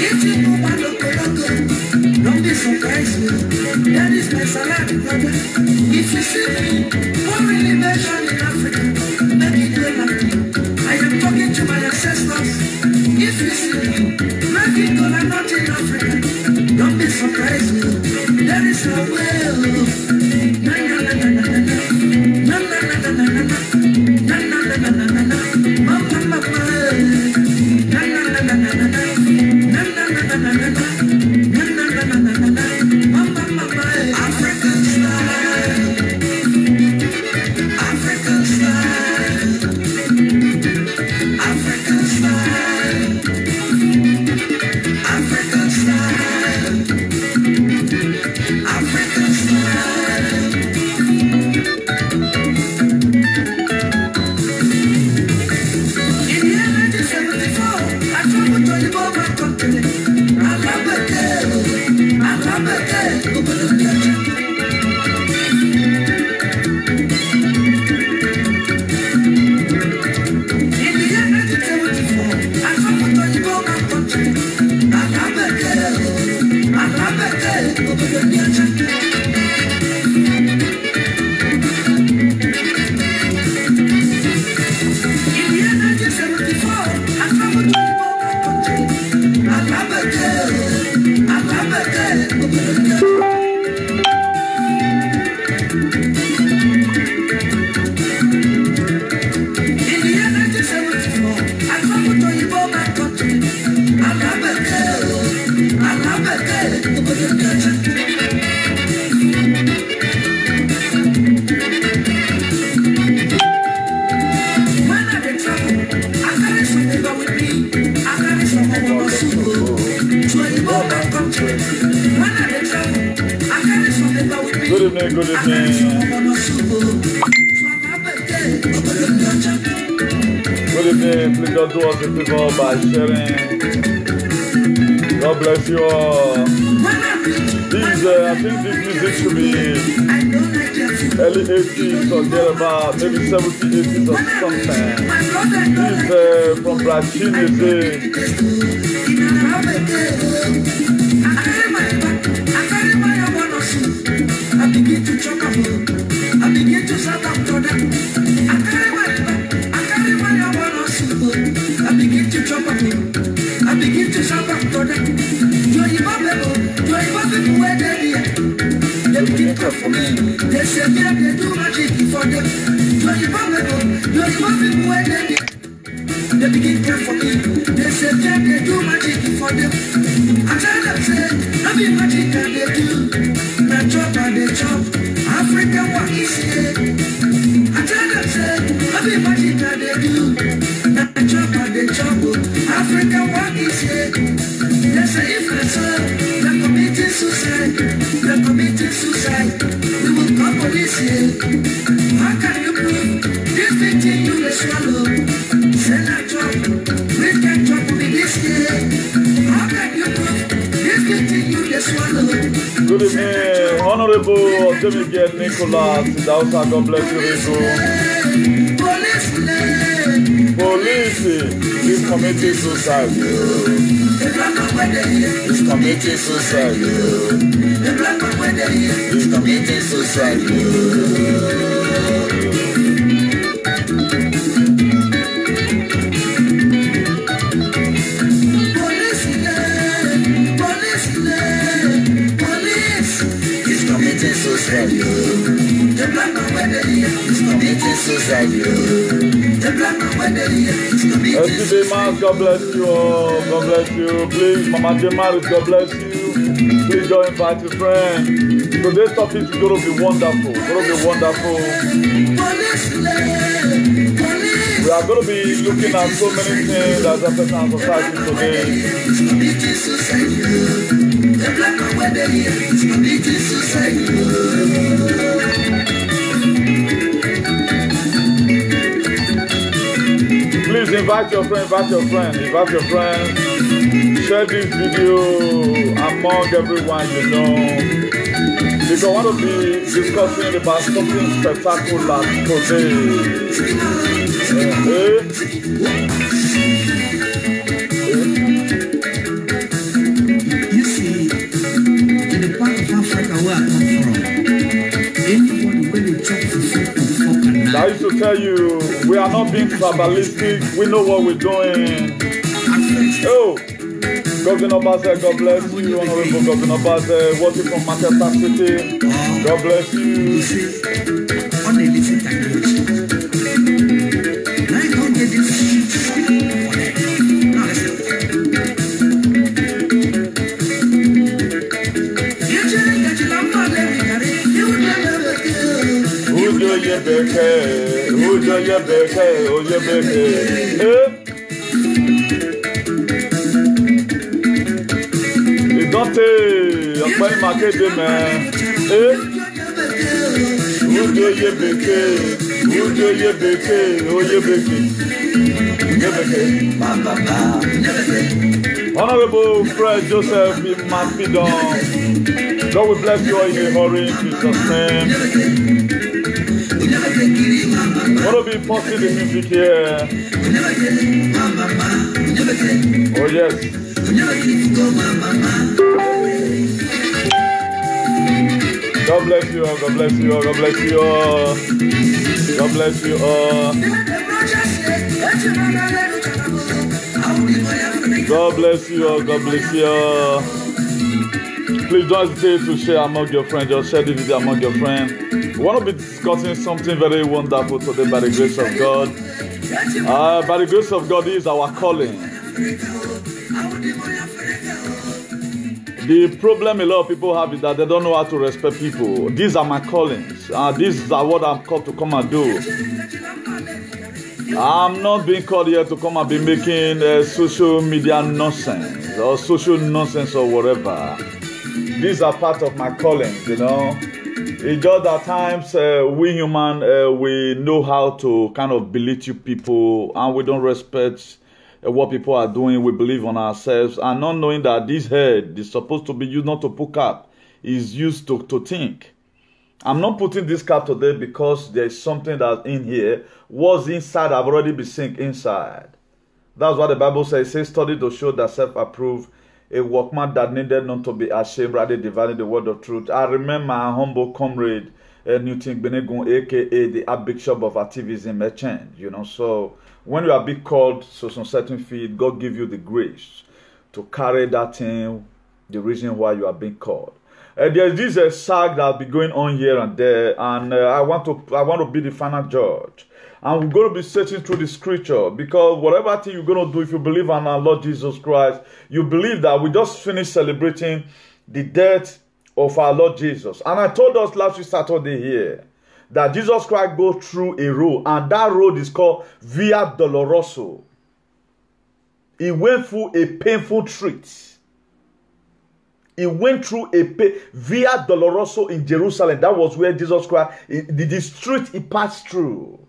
If you know what loco, don't be surprised. That is my salad, brother. If you see me, one elevation in Africa, make it go like me. I am talking to my ancestors. If you see me, make it go like not in Africa, don't be surprised. That is my will. Na na na na na na na na na na na na na na na na. Mama mama. Na na na na na na na. Na na na na na na na. Na na na na na na na. Mama mama. African style. African style. African style. African style. African style. In the year 1974, I traveled to the Boma country. Good evening, good evening. Good evening. Please just do us a favor by sharing. God bless you all. This, I think this music should be early 80s or thereabout, maybe 70s, 80s or something. This is from Brazil music. I begin to chop up, I begin to shut up to them. I carry my soup. I begin to chop up, I begin to shut up to them. You where they are. They begin to for me. They say, yeah, they do magic for them. You where they are. They begin to for me. They say, yeah, they do magic for them. I tell them, say, I be magic and they do. Chop and they chop, African work is here. I tell them, say, I be magic and they do. Chop and they chop, African work is here. They say, if they say, they're committing suicide, we will call police here. How can you prove this big thing you will swallow? Send a chop, we can chop me this year. How can you prove this big thing you will swallow? Good evening, Honorable Demiged Nicholas. God bless you, Rico. Police is committing suicide. Is committing suicide. Is committing suicide. The black man when they hear is committing suicide. The black man when they hear is committing suicide. God bless you all. God bless you. Please, Mama Demaris, God bless you. Please go invite your friend. Today's topic is going to be wonderful. We are going to be looking at so many things that affect our society today. The black man when they hear is committing suicide. Please invite your friend. Share this video among everyone you know. Because I want to be discussing about something spectacular today. tell you, we are not being tribalistic. We know what we're doing. Oh, Governor Baze, God bless you. Honorable Governor Baze, watching from Manchester City. God bless you. Dante, ọ̀pẹ́ ìmàkéde mẹ́. Udo yebeke, oyebeke. Honorable Fred Joseph Mafidon, God will bless you all in a hurry in Jesus' name. What will be posting the music here? Oh yes. God bless you all, God bless you all, God bless you all. God bless you all. God bless you all, God bless you all. Please don't hesitate to share among your friends. Just share the video among your friends. We want to be discussing something very wonderful today by the grace of God. By the grace of God, this is our calling. The problem a lot of people have is that they don't know how to respect people. These are my callings. These are what I'm called to come and do. I'm not being called here to come and be making social media nonsense or social nonsense or whatever. These are part of my calling, you know. It's just that at times we human, we know how to kind of belittle people and we don't respect what people are doing. We believe on ourselves and not knowing that this head is supposed to be used not to put cap, is used to think. I'm not putting this cap today because there's something that's in here. What's inside, I've already been sink inside. That's what the Bible says. It says, study to show that self-approved, a workman that needed not to be ashamed, rather dividing the word of truth. I remember my humble comrade, Newton Benegun, aka the Archbishop of Activism, a change, you know. So when you are being called to some certain field, God give you the grace to carry that thing, the reason why you are being called. There's this sag that will be going on here and there, and I want to be the final judge. And we're going to be searching through the scripture, because whatever thing you're going to do, if you believe in our Lord Jesus Christ, you believe that we just finished celebrating the death of our Lord Jesus. And I told us last week Saturday here that Jesus Christ go through a road, and that road is called Via Dolorosa. He went through a painful street. He went through a Via Dolorosa in Jerusalem. That was where Jesus Christ, the street he passed through.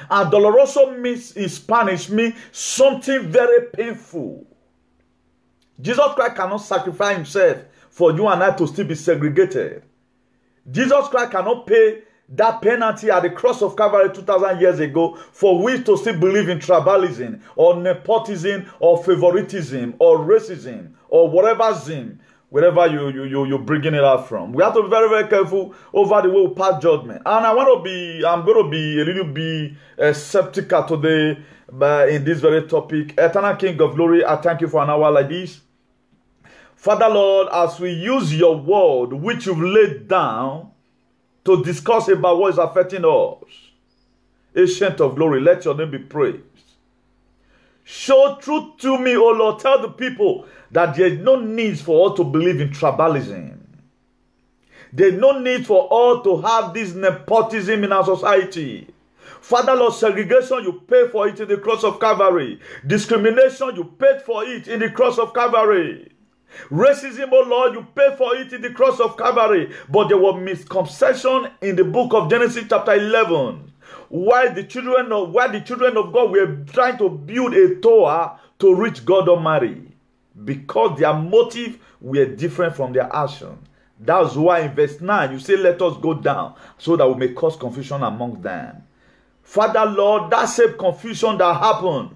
And Doloroso means in Spanish means something very painful. Jesus Christ cannot sacrifice himself for you and I to still be segregated. Jesus Christ cannot pay that penalty at the cross of Calvary 2,000 years ago for we to still believe in tribalism or nepotism or favoritism or racism or whatever zim, wherever you're bringing it out from. We have to be very, very careful over the way we pass judgment. And I'm going to be a little bit skeptical today in this very topic. Eternal King of Glory, I thank you for an hour like this. Father Lord, as we use your word, which you've laid down to discuss about what is affecting us, Ancient of Glory, let your name be praised. Show truth to me, O Lord. Tell the people that there is no need for all to believe in tribalism. There is no need for all to have this nepotism in our society. Father Lord, segregation, you pay for it in the cross of Calvary. Discrimination, you paid for it in the cross of Calvary. Racism, oh Lord, you paid for it in the cross of Calvary. But there was misconception in the book of Genesis chapter 11. Why the children of God were trying to build a tower to reach God Almighty. Because their motive were different from their action. That's why in verse 9 you say, let us go down so that we may cause confusion among them. Father Lord, that same confusion that happened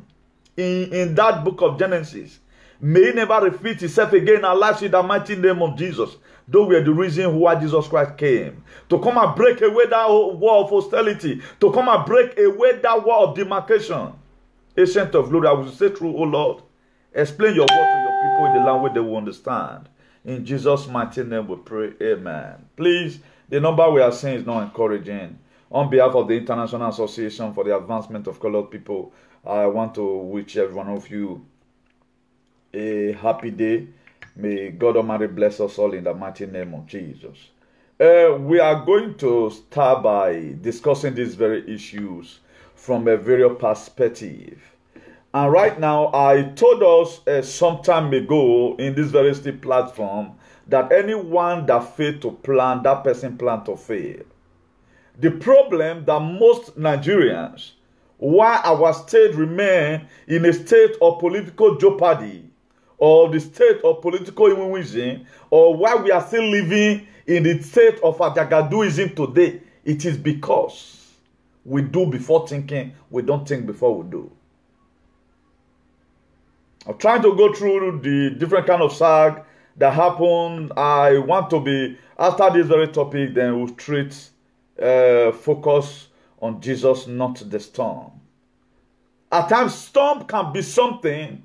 in that book of Genesis, may it never repeat itself again in our lives in the mighty name of Jesus. Those were the reason why Jesus Christ came. To come and break away that wall of hostility. To come and break away that wall of demarcation. Ancient of glory, I will say through, O Lord, explain your word to your people in the language they will understand. In Jesus' mighty name we pray. Amen. Please, the number we are seeing is not encouraging. On behalf of the International Association for the Advancement of Colored People, I want to wish every one of you a happy day. May God Almighty bless us all in the mighty name of Jesus. We are going to start by discussing these very issues from a various perspective. And right now, I told us some time ago in this very steep platform that anyone that failed to plan, that person planned to fail. The problem that most Nigerians, why our state remain in a state of political jeopardy, or the state of political egoism, or why we are still living in the state of Ajagaduism today, it is because we do before thinking, we don't think before we do. I'm trying to go through the different kind of sag that happened. I want to be, after this very topic, then we'll treat, focus on Jesus, not the storm. At times, storm can be something,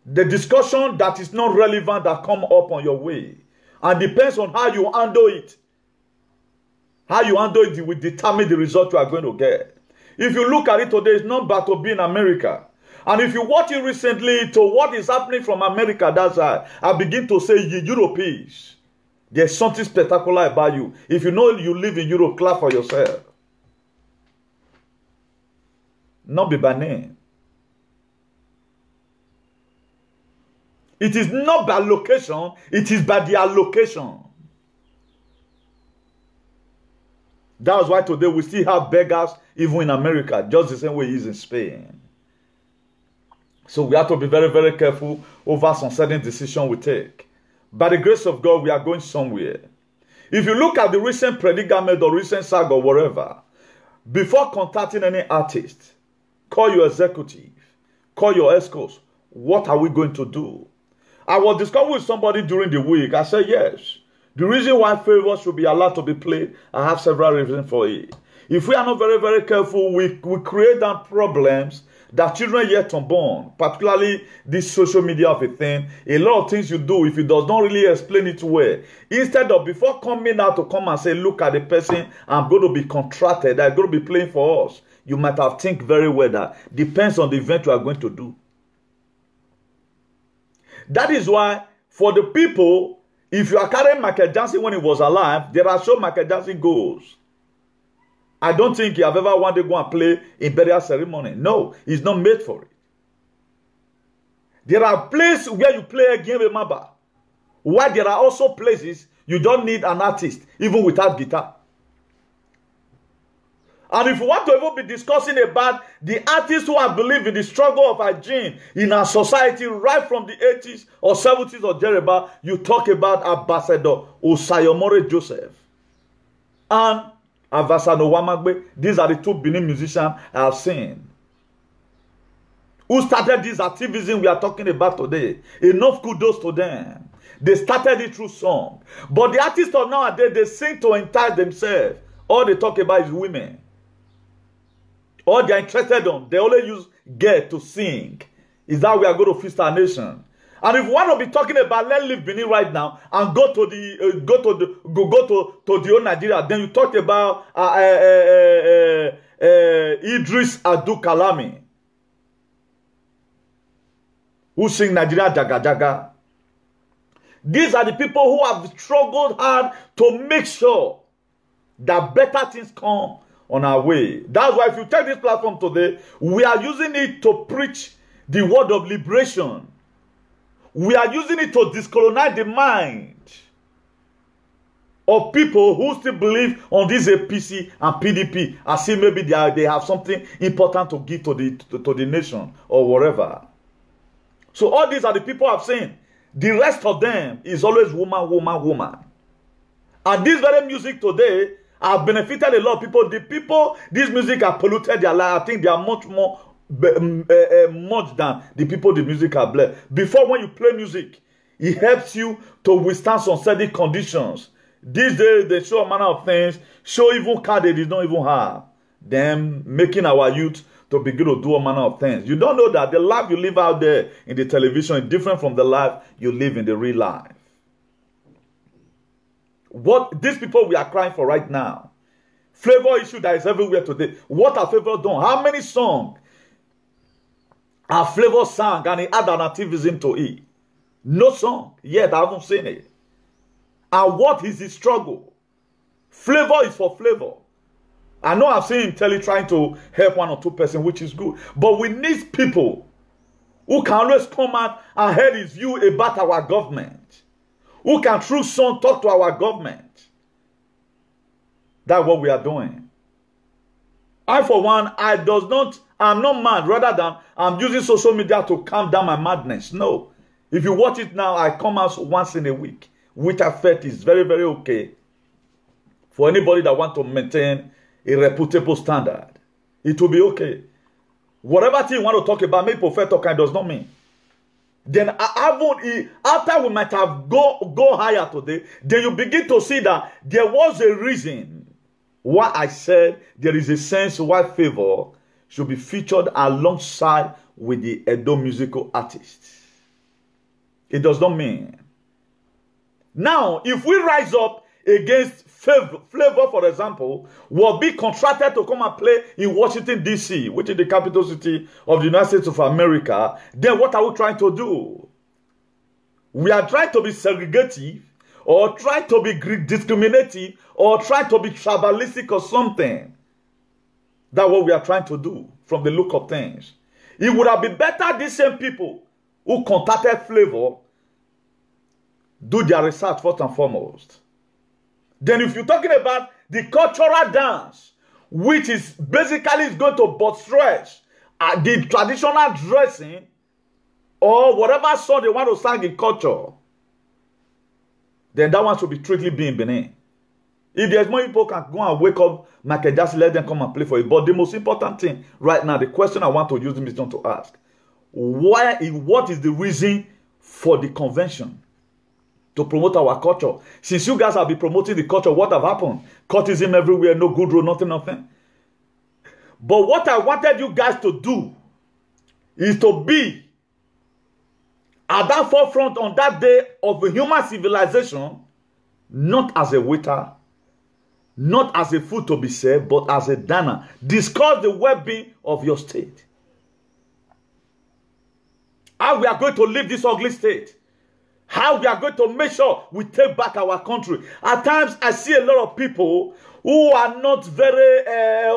the discussion that is not relevant that come up on your way. And depends on how you handle it. How you handle it will determine the result you are going to get. If you look at it today, it's not bad to be in America. And if you watch it recently to what is happening from America, that's why I begin to say, Europeans, there's something spectacular about you. If you know you live in Europe, clap for yourself. Not be by name. It is not by location, it is by the allocation. That's why today we still have beggars even in America, just the same way it is in Spain. So we have to be very, very careful over some certain decisions we take. By the grace of God, we are going somewhere. If you look at the recent predicament or recent saga or whatever, before contacting any artist, call your executive, call your escorts. What are we going to do? I was discussing with somebody during the week. I said, yes. The reason why favors should be allowed to be played, I have several reasons for it. If we are not very, very careful, we create down problems that children yet unborn, particularly this social media of a thing, a lot of things you do, if it does not really explain it well, instead of before coming out to come and say, look at the person, I'm going to be contracted, I'm going to be playing for us, you might have think very well that depends on the event you are going to do. That is why, for the people, if you are carrying Michael Jackson when he was alive, there are so Michael Jackson goes. I don't think you have ever wanted to go and play in burial ceremony. No, he's not made for it. There are places where you play a game, remember. While there are also places you don't need an artist, even without guitar. And if you want to even be discussing about the artists who have believed in the struggle of hygiene in our society right from the 80s or 70s or thereabout, you talk about Ambassador Osayomore Joseph and Ambassador Wamagbe. These are the two Benin musicians I have seen. Who started this activism we are talking about today? Enough kudos to them. They started it through song. But the artists of nowadays, they sing to entice themselves. All they talk about is women. All they are interested on, they only use girl to sing. Is that we are going to feast our nation? And if we want to be talking about let's leave Benin right now and go to the the old Nigeria, then you talk about Idris Adu Kalami, who sing Nigeria Jaga Jaga. These are the people who have struggled hard to make sure that better things come on our way. That's why if you take this platform today, we are using it to preach the word of liberation. We are using it to discolonize the mind of people who still believe on this APC and PDP as if maybe they have something important to give to the nation or whatever. So all these are the people I've seen. The rest of them is always woman, woman, woman. And this very music today have benefited a lot of people. The people, this music have polluted their life. I think they are much more much than the people the music have blessed. Before, when you play music, It helps you to withstand some certain conditions. These days, they show a manner of things, show even car they did not even have. Them making our youth to begin to do a manner of things. You don't know that the life you live out there in the television is different from the life you live in the real life. What these people we are crying for right now, flavor issue that is everywhere today. What are Flavor done? How many songs are Flavor sang and he add an activism to it? No song yet. I haven't seen it. And what is his struggle? Flavor is for Flavor. I know I've seen him trying to help one or two persons, which is good. But we need people who can always come out and hear his view about our government. Who can through song talk to our government. That's what we are doing. I, for one, I'm not mad. Rather than I'm using social media to calm down my madness. No. If you watch it now, I come out once in a week, which I felt is very, very okay for anybody that wants to maintain a reputable standard. It will be okay. Whatever thing you want to talk about, maybe prophet talk does not mean. Then after we might have go higher today, then you begin to see that there was a reason why I said there is a sense why Flavor should be featured alongside with the Edo musical artists. It does not mean. Now, if we rise up against Flavor, for example, will be contracted to come and play in Washington, D.C., which is the capital city of the United States of America, then what are we trying to do? We are trying to be segregative, or trying to be discriminative, or trying to be tribalistic or something. That's what we are trying to do from the look of things. It would have been better these same people who contacted Flavor do their research first and foremost. Then if you're talking about the cultural dance, which is basically going to buttress the traditional dressing or whatever song they want to sing in culture, then that one should be strictly being Benin. If there's more people can go and wake up Michael Jackson, let them come and play for it. But the most important thing right now, the question I want to use this to ask, what is the reason for the convention to promote our culture? Since you guys have been promoting the culture, what have happened? Cultism everywhere, no good road, nothing. But what I wanted you guys to do is to be at that forefront on that day of a human civilization, not as a waiter, not as a food to be served, but as a diner. Discuss the well-being of your state. How we are going to leave this ugly state. How we are going to make sure we take back our country. At times, I see a lot of people who are not very,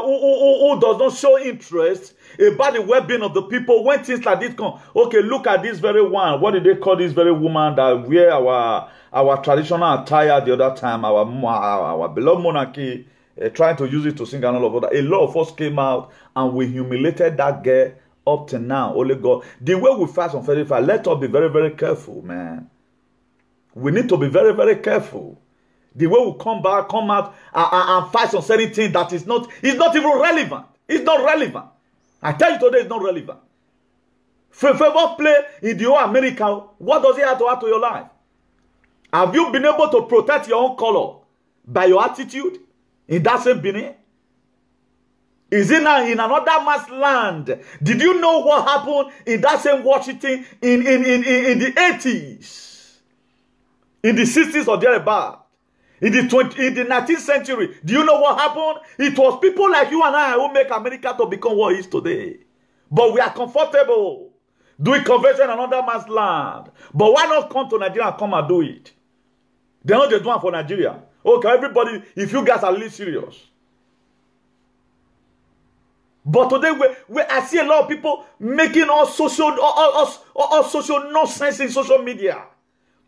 who does not show interest about the well-being of the people when things like this come. Okay, look at this very one. What did they call this very woman that wear our traditional attire the other time? Our beloved monarchy, trying to use it to sing and all of that. A lot of us came out and we humiliated that girl up to now. Only God. The way we fast on 35, let us be very, very careful, man. We need to be very, very careful. The way we come out and fight on certain things that is not even relevant. It's not relevant. I tell you today, it's not relevant. Flavor play in the whole America, what does it have to add to your life? Have you been able to protect your own color by your attitude in that same Benin? Is it now in another man's land? Did you know what happened in that same Washington in the 80s? In the 60s or thereabout? In the 19th century, do you know what happened? It was people like you and I who make America to become what it is today. But we are comfortable doing convention in another man's land. But why not come to Nigeria and come and do it? They know they do it for Nigeria. Okay, everybody, if you guys are really serious. But today, I see a lot of people making all social nonsense in social media.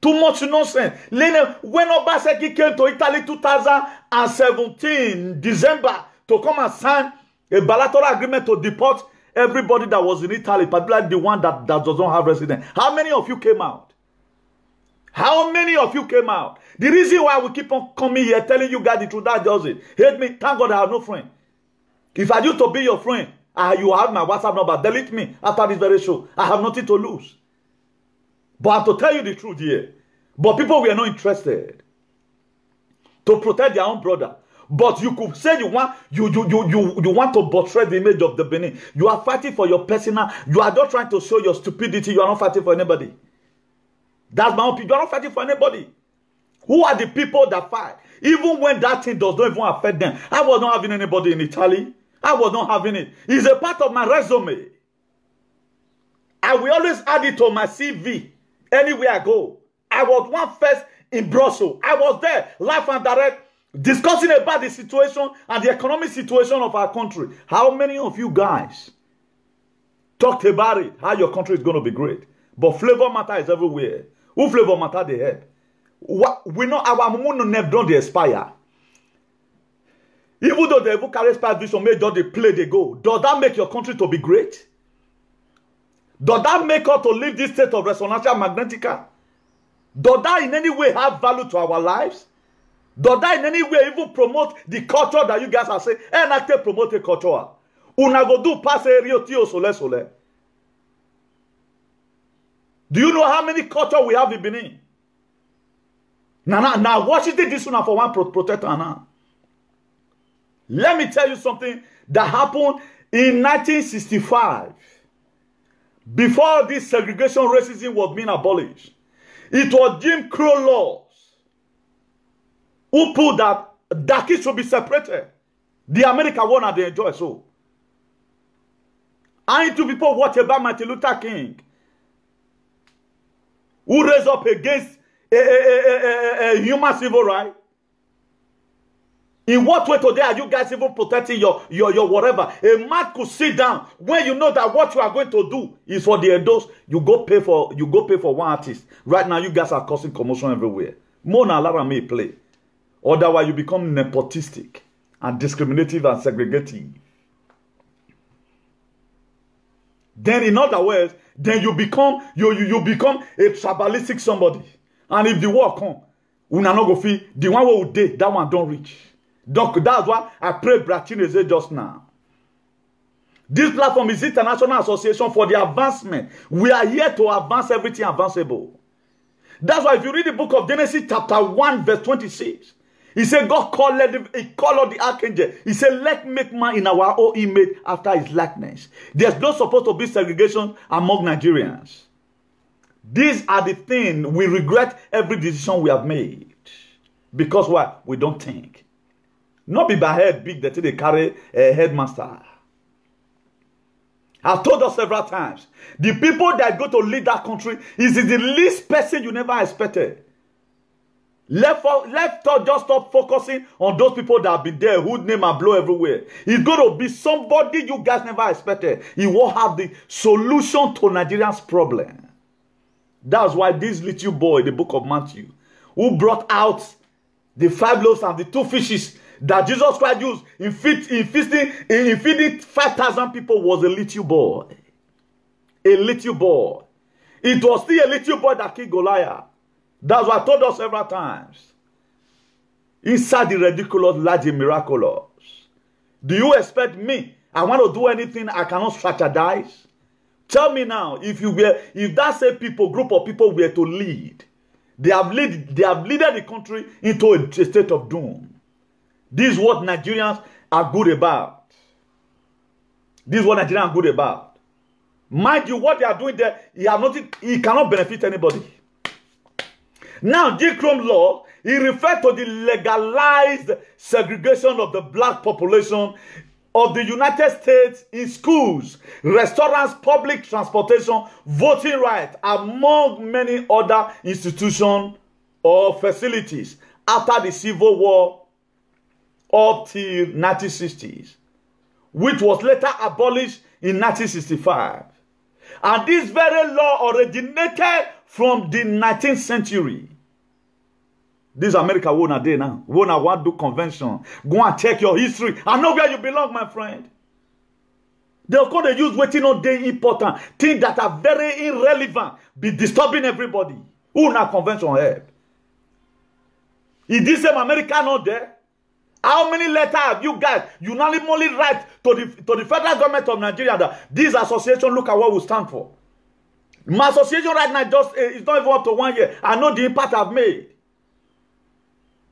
Too much nonsense. When Obaseki came to Italy 2017, December, to come and sign a bilateral agreement to deport everybody that was in Italy, particularly the one that doesn't have residence. How many of you came out? How many of you came out? The reason why we keep on coming here telling you guys the truth, that does it. Hate me, thank God I have no friend. If I used to be your friend, you have my WhatsApp number, delete me after this very show. I have nothing to lose. But I have to tell you the truth here. But people were not interested to protect their own brother. But you could say you want to portray the image of the Benin. You are fighting for your personal. You are not trying to show your stupidity. You are not fighting for anybody. That's my opinion. You are not fighting for anybody. Who are the people that fight? Even when that thing does not even affect them. I was not having anybody in Italy. I was not having it. It's a part of my resume. I will always add it to my CV anywhere I go. I was one first in Brussels. I was there, live and direct, discussing about the situation and the economic situation of our country. How many of you guys talked about it, how your country is going to be great? But flavor matter is everywhere. Who flavor matter they have? We know our moon never done the expire. Even though they even carry expire vision, make they play, they go. Does that make your country to be great? Does that make us to live this state of resonantia magnetica? Does that in any way have value to our lives? Does that in any way even promote the culture that you guys are saying? And actually promote a culture. Una go do pass Rio Tio Sole Sole. Do you know how many culture we have in Benin? Now Washington this one for one protector now. Let me tell you something that happened in 1965. Before this segregation racism was being abolished, it was Jim Crow laws who put that kids should be separated. The American one and they enjoy so. And two people watch about Martin Luther King, who raised up against a human civil right. In what way today are you guys even protecting your whatever? A man could sit down when you know that what you are going to do is for the endos. You go pay for one artist. Right now, you guys are causing commotion everywhere. Mona Lara may play. Otherwise, you become nepotistic and discriminative and segregative. Then, in other words, then you become a tribalistic somebody. And if the war come, we not go feel the one who will date, that one don't reach. That's why I pray Brachinese just now. This platform is International Association for the Advancement. We are here to advance everything advanceable. That's why if you read the book of Genesis chapter 1 verse 26, he said God called the archangel. He said let make man in our own image after his likeness. There's not supposed to be segregation among Nigerians. These are the things we regret every decision we have made. Because why? We don't think. Not be by head big that they carry a headmaster. I've told us several times. The people that go to lead that country is the least person you never expected. Let's just stop focusing on those people that have been there, whose name are blow everywhere. It's going to be somebody you guys never expected. He will have the solution to Nigeria's problem. That's why this little boy, the book of Matthew, who brought out the 5 loaves and the 2 fishes that Jesus Christ used in feeding 5,000 people, was a little boy. A little boy. It was still a little boy that killed Goliath. That's what I told us several times. Inside the ridiculous lies the miraculous. Do you expect me? I want to do anything I cannot strategize. Tell me now, if that same group of people were to lead, they have led the country into a state of doom. This is what Nigerians are good about. This is what Nigerians are good about. Mind you, what they are doing there, it cannot benefit anybody. Now, Jim Crow law, he referred to the legalized segregation of the black population of the United States in schools, restaurants, public transportation, voting rights, among many other institutions or facilities after the Civil War up till 1960s, which was later abolished in 1965. And this very law originated from the 19th century. This America won't a day now. Won't a want to do convention. Go and check your history. I know where you belong, my friend. They're going to use waiting on day important. Things that are very irrelevant. Be disturbing everybody. Who na convention help? Is this same America not there? How many letters have you guys unanimously write to the federal government of Nigeria that this association, look at what we stand for? My association right now just it's not even up to 1 year. I know the impact I've made.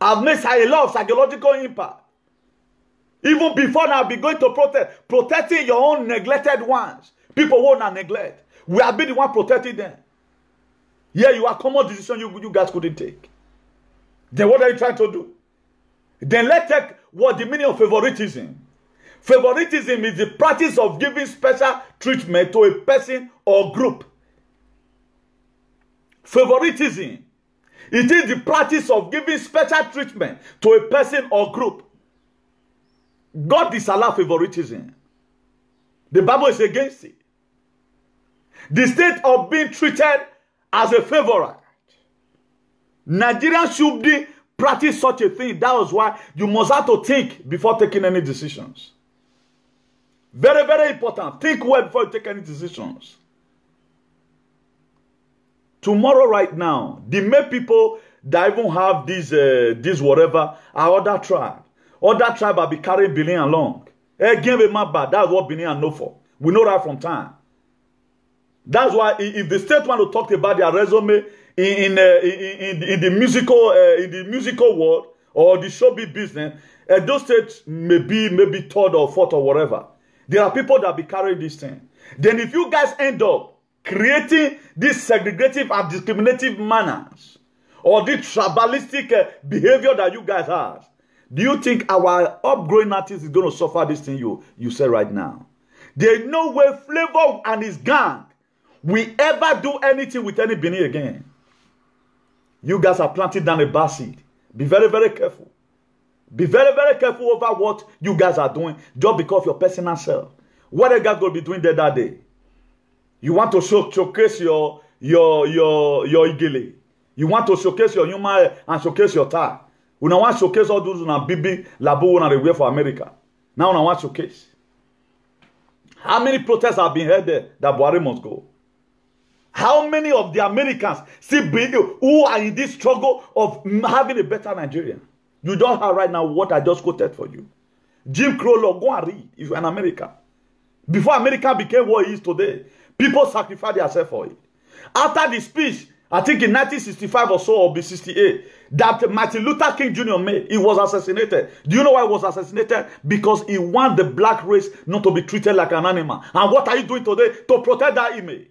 I've made a lot of psychological impact. Even before now, I'll be going to protect, protecting your own neglected ones. People who not neglect. We have been the one protecting them. Yeah, you are common decision you guys couldn't take. Then what are you trying to do? Then let's take what the meaning of favoritism. Favoritism is the practice of giving special treatment to a person or group. Favoritism. It is the practice of giving special treatment to a person or group. God disallows favoritism. The Bible is against it. The state of being treated as a favorite. Nigerians should be practice such a thing. That was why you must have to think before taking any decisions. Very, very important. Think well before you take any decisions. Tomorrow, right now, the main people that even have this whatever are other tribe. Other tribe will be carrying Benin along. Again, that's what Benin and know for. We know that from time. That's why if the state want to talk about their resume in the musical world or the showbiz business, those states may be third or fourth or whatever. There are people that be carrying this thing. Then if you guys end up creating this segregative and discriminative manners or this tribalistic behavior that you guys have, do you think our upgrowing artist is going to suffer this thing you say right now? There's no way Flavor and his gang will ever do anything with any Benin again. You guys are planting down a bad seed. Be very, very careful. Be very, very careful over what you guys are doing just because of your personal self. What are you guys going to be doing there that day? You want to showcase your igele. You want to showcase your human and showcase your tie. We don't want to showcase all those on BB Labo and the way for America. Now we want to showcase. How many protests have been held there that Buhari must go? How many of the Americans still be who are in this struggle of having a better Nigeria? You don't have right now what I just quoted for you. Jim Crow law, go and read if you're in America. Before America became what it is today, people sacrificed themselves for it. After the speech, I think in 1965 or so, or 68, that Martin Luther King Jr. made, he was assassinated. Do you know why he was assassinated? Because he wanted the black race not to be treated like an animal. And what are you doing today to protect that image?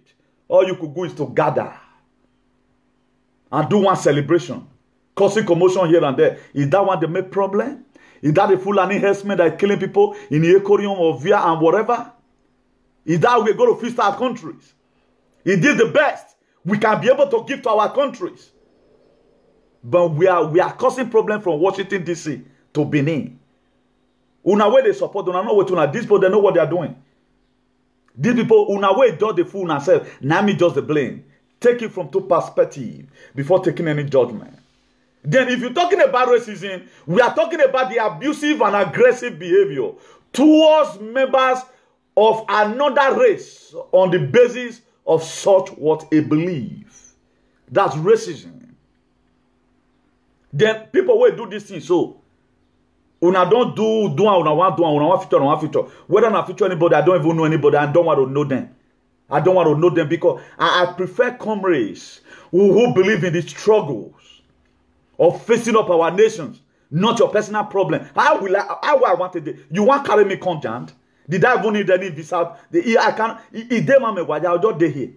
All you could do is to gather and do one celebration, causing commotion here and there. Is that one the main problem? Is that the Fulani herdsmen that are killing people in the Ekorium or Via and whatever? Is that we're going to feast our countries? Is this the best we can be able to give to our countries? But we are causing problem from Washington, D.C. to Benin. Una way they support, una know what una. These people, they know what they are doing. These people, una way do the fool themselves. Now me just the blame. Take it from two perspectives before taking any judgment. Then if you're talking about racism, we are talking about the abusive and aggressive behavior towards members of another race on the basis of such what a belief. That's racism. Then people will do this thing so. Una don't do una want future. Whether I feature anybody, I don't even know anybody. I don't want to know them. I don't want to know them because I prefer comrades who believe in the struggles of facing up our nations, not your personal problem. How I wanted it? You want to carry me conjunct? Did I even need any visa? I can't. I'll just stay here.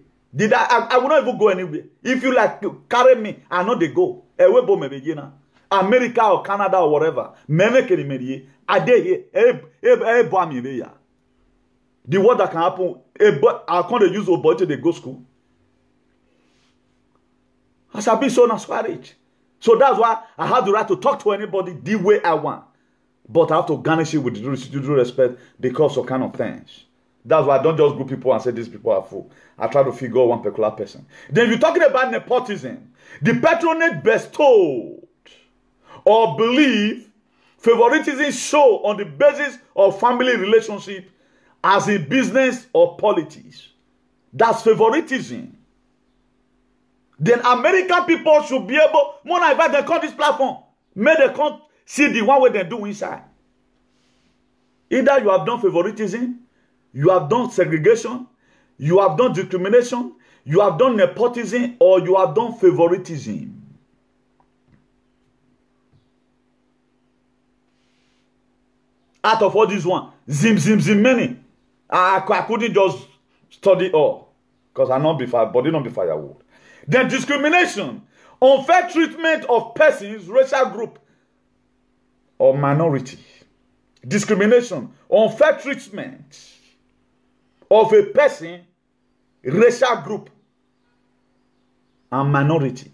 I will not even go anywhere. If you like to carry me, I know they go. America or Canada or whatever. I dare here. The word that can happen, I can't use a boy to they go school. I shall be so discouraged. So that's why I have the right to talk to anybody the way I want. But I have to garnish it with due respect because of kind of things. That's why I don't just group people and say these people are full. I try to figure out one particular person. Then if you're talking about nepotism, the patronage bestowed or belief, favoritism show on the basis of family relationship as in business or politics. That's favoritism. Then American people should be able, more than if they come this platform, may they come see the one way they do inside. Either you have done favoritism, you have done segregation, you have done discrimination, you have done nepotism or you have done favoritism. Out of all this one, zim, many. I couldn't just study all because I not be fire, body not be firewood. Then discrimination, unfair treatment of persons, racial group, or minority. Discrimination, unfair treatment of a person, racial group, and minority.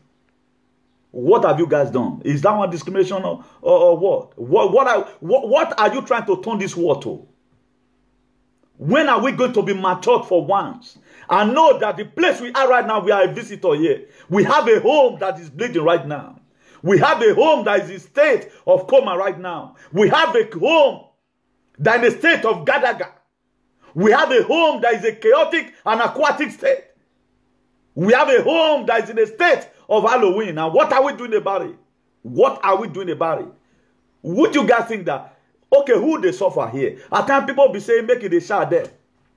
What have you guys done? Is that one discrimination or what? What are you trying to turn this war to? When are we going to be matured for once? I know that the place we are right now, we are a visitor here. We have a home that is bleeding right now. We have a home that is in state of coma right now. We have a home that is in a state of gadaga. We have a home that is a chaotic and aquatic state. We have a home that is in a state of Halloween. And what are we doing about it? What are we doing about it? Would you guys think that, okay, who they suffer here? At times people be saying, make it a shot there.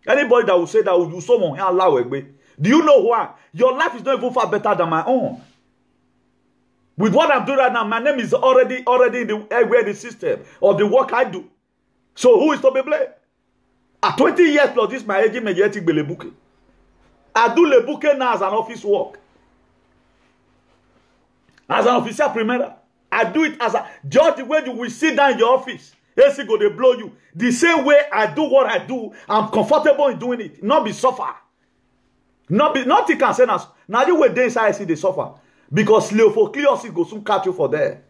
Anybody that will say that will do someone here, Allah. Do you know why? Your life is not even far better than my own. With what I'm doing right now, my name is already in the system of the work I do. So who is to be blamed? At 20 years plus this, my age, I do lebuke now as an office work. As an officer primera. I do it as a just the way you will sit down in your office. AC go they blow you. The same way I do what I do, I'm comfortable in doing it. Not be suffer. Nothing can say us. Now you were there inside see they suffer. Because Leophocleus go soon catch you for there.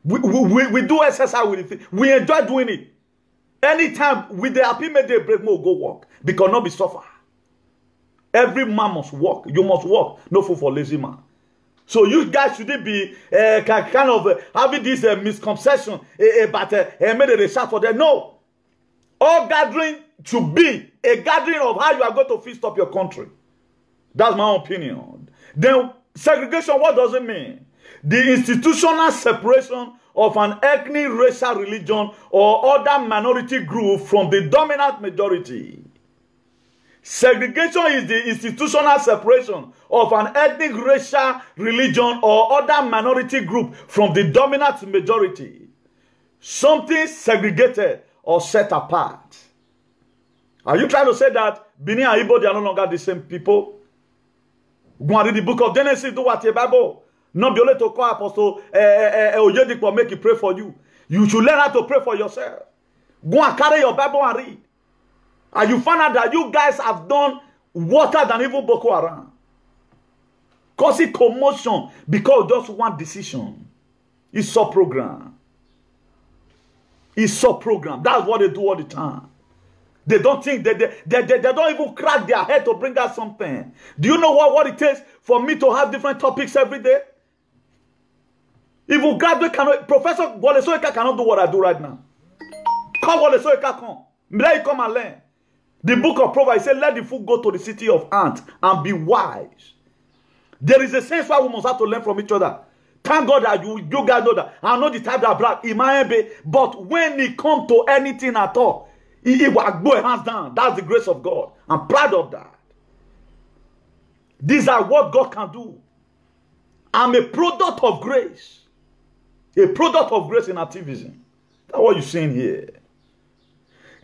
We do exercise with it. We enjoy doing it. Anytime with the happy made they break more go work. Because not be suffer. Every man must work. You must work. No food for lazy man. So you guys shouldn't be kind of having this misconception about made a shout for them. No. All gathering should be a gathering of how you are going to feast up your country. That's my opinion. Then segregation, what does it mean? The institutional separation of an ethnic, racial, religion, or other minority group from the dominant majority. Segregation is the institutional separation of an ethnic, racial, religion, or other minority group from the dominant majority. Something segregated or set apart. Are you trying to say that Benin and Igbo, they are no longer the same people? Go and read the book of Genesis, do what your Bible. Not be able to call Apostle Oyedipo make you pray for you. You should learn how to pray for yourself. Go and carry your Bible and read. And you find out that you guys have done water than even Boko Haram. Causing commotion because of just one decision. It's so programmed. It's so programmed. That's what they do all the time. They don't think they don't even crack their head to bring out something. Do you know what it takes for me to have different topics every day? Even graduate cannot, Professor Wole Soyinka cannot do what I do right now. Come Wole Soyinka come. Let you come and learn. The book of Proverbs says, let the fool go to the city of ants and be wise. There is a sense why we must have to learn from each other. Thank God that you guys know that. I know the type that black, it might be, but when it comes to anything at all, it will go hands down. That's the grace of God. I'm proud of that. These are what God can do. I'm a product of grace. A product of grace in activism. That's what you're seeing here.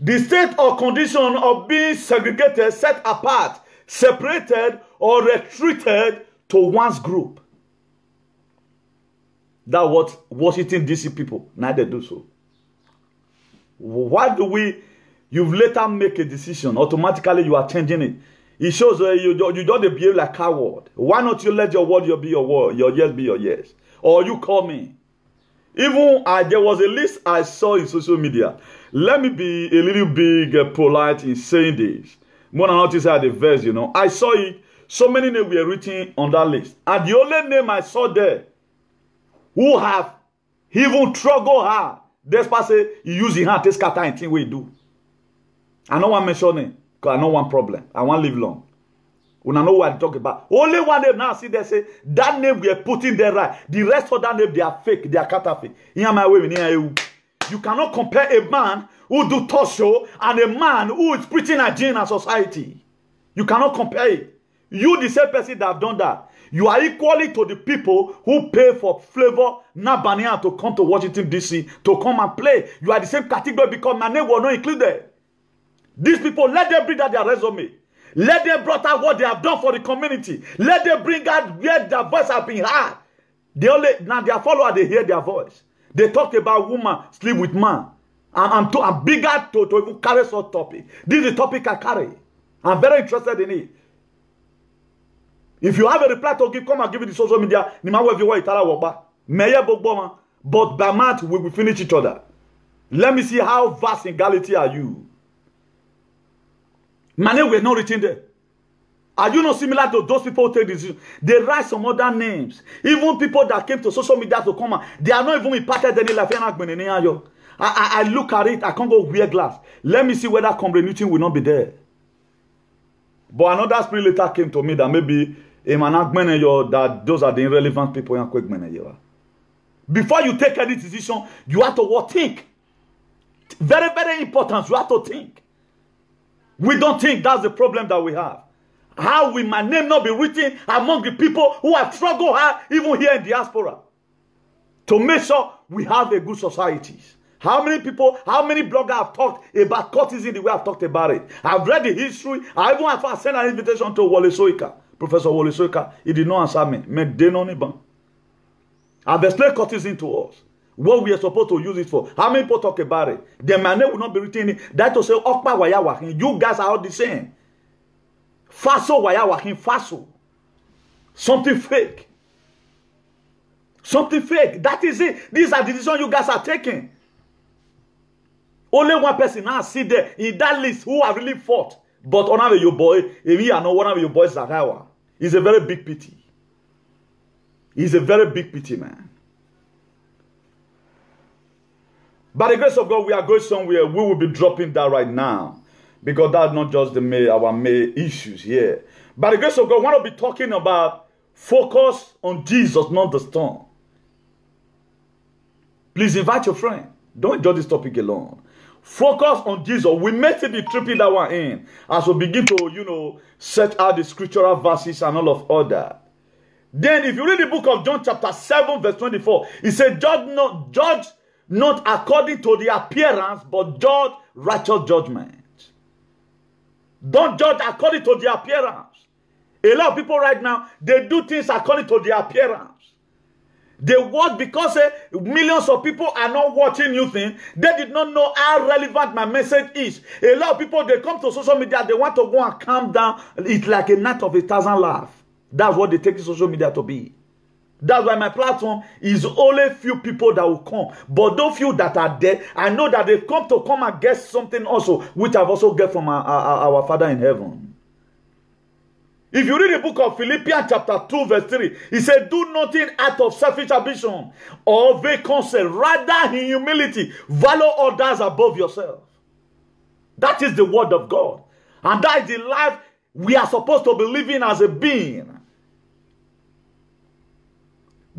The state or condition of being segregated, set apart, separated, or retreated to one's group. That's what Washington DC people, now they do so. Why do we, you've later make a decision, automatically you are changing it. It shows you don't behave like a coward. Why not you let your word be your word, your yes be your yes? Or you call me. Even there was a list I saw in social media. Let me be a little big polite in saying this. When I noticed the verse, you know, I saw it. So many names were written on that list. And the only name I saw there who have even struggled hard. Despite say you use your hand to scatter anything we do. I don't want to mention it because I don't want problem. I want to live long. When I know what I talk about. Only one name now see they say that name we are putting there right. The rest of that name they are fake, they are counterfeit. You cannot compare a man who do talk show and a man who is preaching against a society. You cannot compare it. you the same person that have done that, you are equally to the people who pay for Flavor Nabania to come to Washington, D.C. to come and play. You are the same category because my name was not included. These people, let them bring out their resume. Let them bring out what they have done for the community. Let them bring out where their voice has been heard. Now their followers, they hear their voice. They talk about woman sleep with man. I'm bigger to even carry such topic. This is the topic I carry. I'm very interested in it. If you have a reply to give, come and give it to social media. But by month, we will finish each other. Let me see how vast in Galatia are you. Mane, we're not reaching there. Are you not similar to those people who take decisions? They write some other names. Even people that came to social media to come, they are not even impacted any life. I look at it, I can't go wear glass. Let me see whether Comrade Newton will not be there. But another spirit later came to me that maybe that those are the irrelevant people. Before you take any decision, you have to think. Very, very important. You have to think. We don't think. That's the problem that we have. How will my name not be written among the people who have struggled hard, even here in diaspora, to make sure we have a good society? How many people, how many bloggers have talked about courtesy the way I've talked about it? I've read the history. I even have sent an invitation to Wole Soyinka, Professor Wole Soyinka. He did not answer me. I've explained courtesy to us. What we are supposed to use it for. How many people talk about it? The man will not be written in that to say, Okpa waya wakin. You guys are all the same. Faso waya wakin, faso. Something fake. Something fake. That is it. These are the decisions you guys are taking. Only one person now sit there in that list who have really fought. But one of your boy, if you are not one of your boys, Zakawa, is a very big pity. He's a very big pity, man. By the grace of God, we are going somewhere. We will be dropping that right now. Because that's not just our main issues here. By the grace of God, I want to be talking about focus on Jesus, not the storm. Please invite your friend. Don't enjoy this topic alone. Focus on Jesus. We may be tripping that one in as we begin to, search out the scriptural verses and all of that. Then if you read the book of John chapter 7 verse 24, it said, judge not according to the appearance, but judge righteous judgment. Don't judge according to the appearance. A lot of people right now, they do things according to the appearance. They watch because millions of people are not watching new things. They did not know how relevant my message is. A lot of people, they come to social media, they want to go and calm down. It's like a night of 1,000 laughs. That's what they take social media to be. That's why my platform is only few people that will come. But those few that are there, I know that they come and get something also, which I've also get from our Father in heaven. If you read the book of Philippians chapter 2 verse 3, he said, do nothing out of selfish ambition or vain conceit, rather in humility, value others above yourself. That is the word of God. And that is the life we are supposed to be living as a being.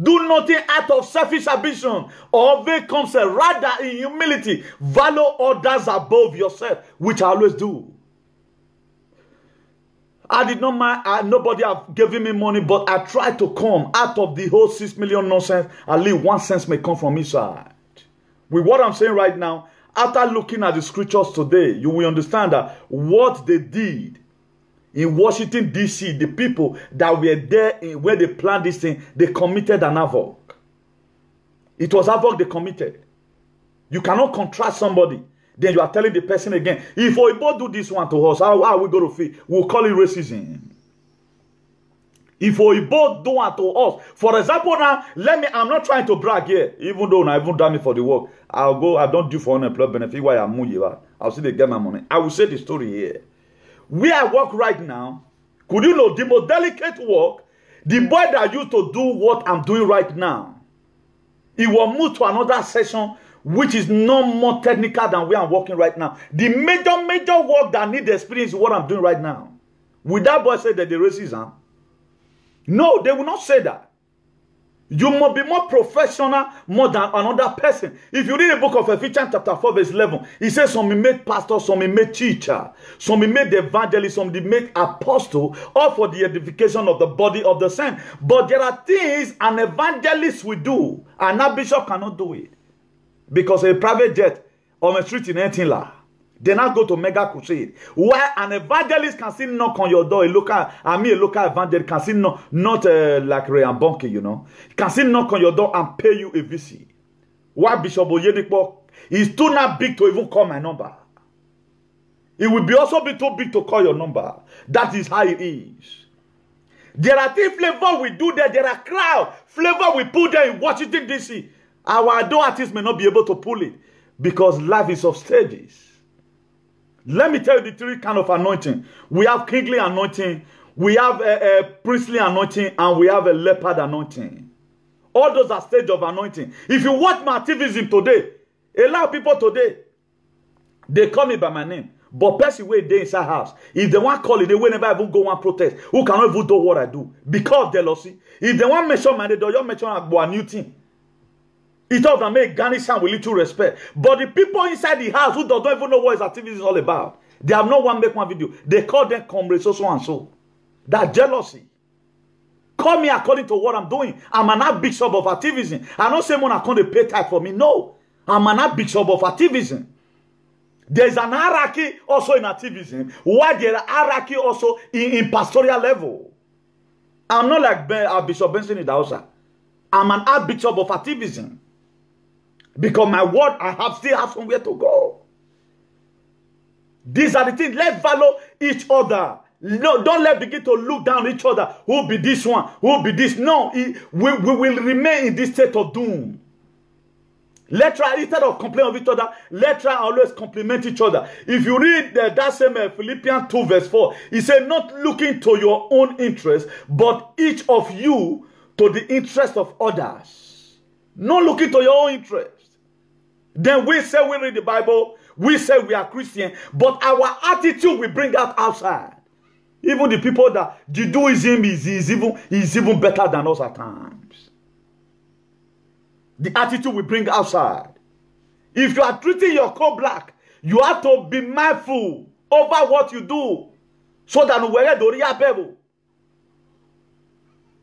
Do nothing out of selfish ambition or vain conceit, rather in humility, value others above yourself, which I always do. I did not mind, nobody have given me money, but I tried to come out of the whole 6 million nonsense. At least 1 cent may come from inside. With what I'm saying right now, after looking at the scriptures today, you will understand that what they did in Washington, D.C., the people that were there where they planned this thing, they committed an havoc. It was havoc they committed. You cannot contrast somebody. Then you are telling the person again, if we both do this one to us, how are we going to feel? We'll call it racism. If we both do it to us, for example, now, I'm not trying to brag here, even though I haven't done it for the work. I don't do for unemployed benefit, why I'm moving. I'll see they get my money. I will say the story here. Where I work right now, could you know the most delicate work, the boy that used to do what I'm doing right now, he will move to another session which is no more technical than where I'm working right now. The major work that need experience is what I'm doing right now. Will that boy say that the racism? No, they will not say that. You must be more professional more than another person. If you read the book of Ephesians chapter 4 verse 11, it says some made pastor, some made teacher, some made evangelist, some made apostle, all for the edification of the body of the saint. But there are things an evangelist will do, and a bishop cannot do it. Because a private jet on a street in Etila, they now go to mega crusade. Where an evangelist can still knock on your door, a local evangelist can still not like Ray and Bonke, you know, can still knock on your door and pay you a visit. Why Bishop Oyedepo is too not big to even call my number. It will be also be too big to call your number. That is how it is. There are things flavor we do there. There are crowd flavor we put there in Washington DC. Our adult artists may not be able to pull it because life is of stages. Let me tell you the three kind of anointing. We have kingly anointing, we have a priestly anointing, and we have a leopard anointing. All those are stage of anointing. If you watch my activism today, a lot of people today, they call me by my name. But person where they inside house, if they want call it, they will never even go and protest. Who cannot even do what I do? Because of jealousy. If they want mention my name, they don't mention a new thing. It all that make garnish with little respect. But the people inside the house who don't even know what his activity is all about, they have no one make one video. They call them comrades, so and so. That jealousy. Call me according to what I'm doing. I'm an archbishop of activism. I don't say I can't pay tax for me. No. I'm an archbishop of activism. There's an hierarchy also in activism, while there is hierarchy also in pastoral level. I'm not like Bishop Benson in the house. I'm an archbishop of activism. Because my word, still have somewhere to go. These are the things. Let's value each other. No, don't let begin to look down each other. Who be this one? Who be this? No, we will remain in this state of doom. Let's try, instead of complaining of each other, let's try always compliment each other. If you read that same Philippians 2 verse 4, it said, not looking to your own interest, but each of you to the interest of others. Not looking to your own interest. Then we say we read the Bible, we say we are Christian, but our attitude we bring out outside. Even the people that Judaism is even better than us at times. The attitude we bring outside. If you are treating your co-black, you have to be mindful over what you do, so that wherever the real people,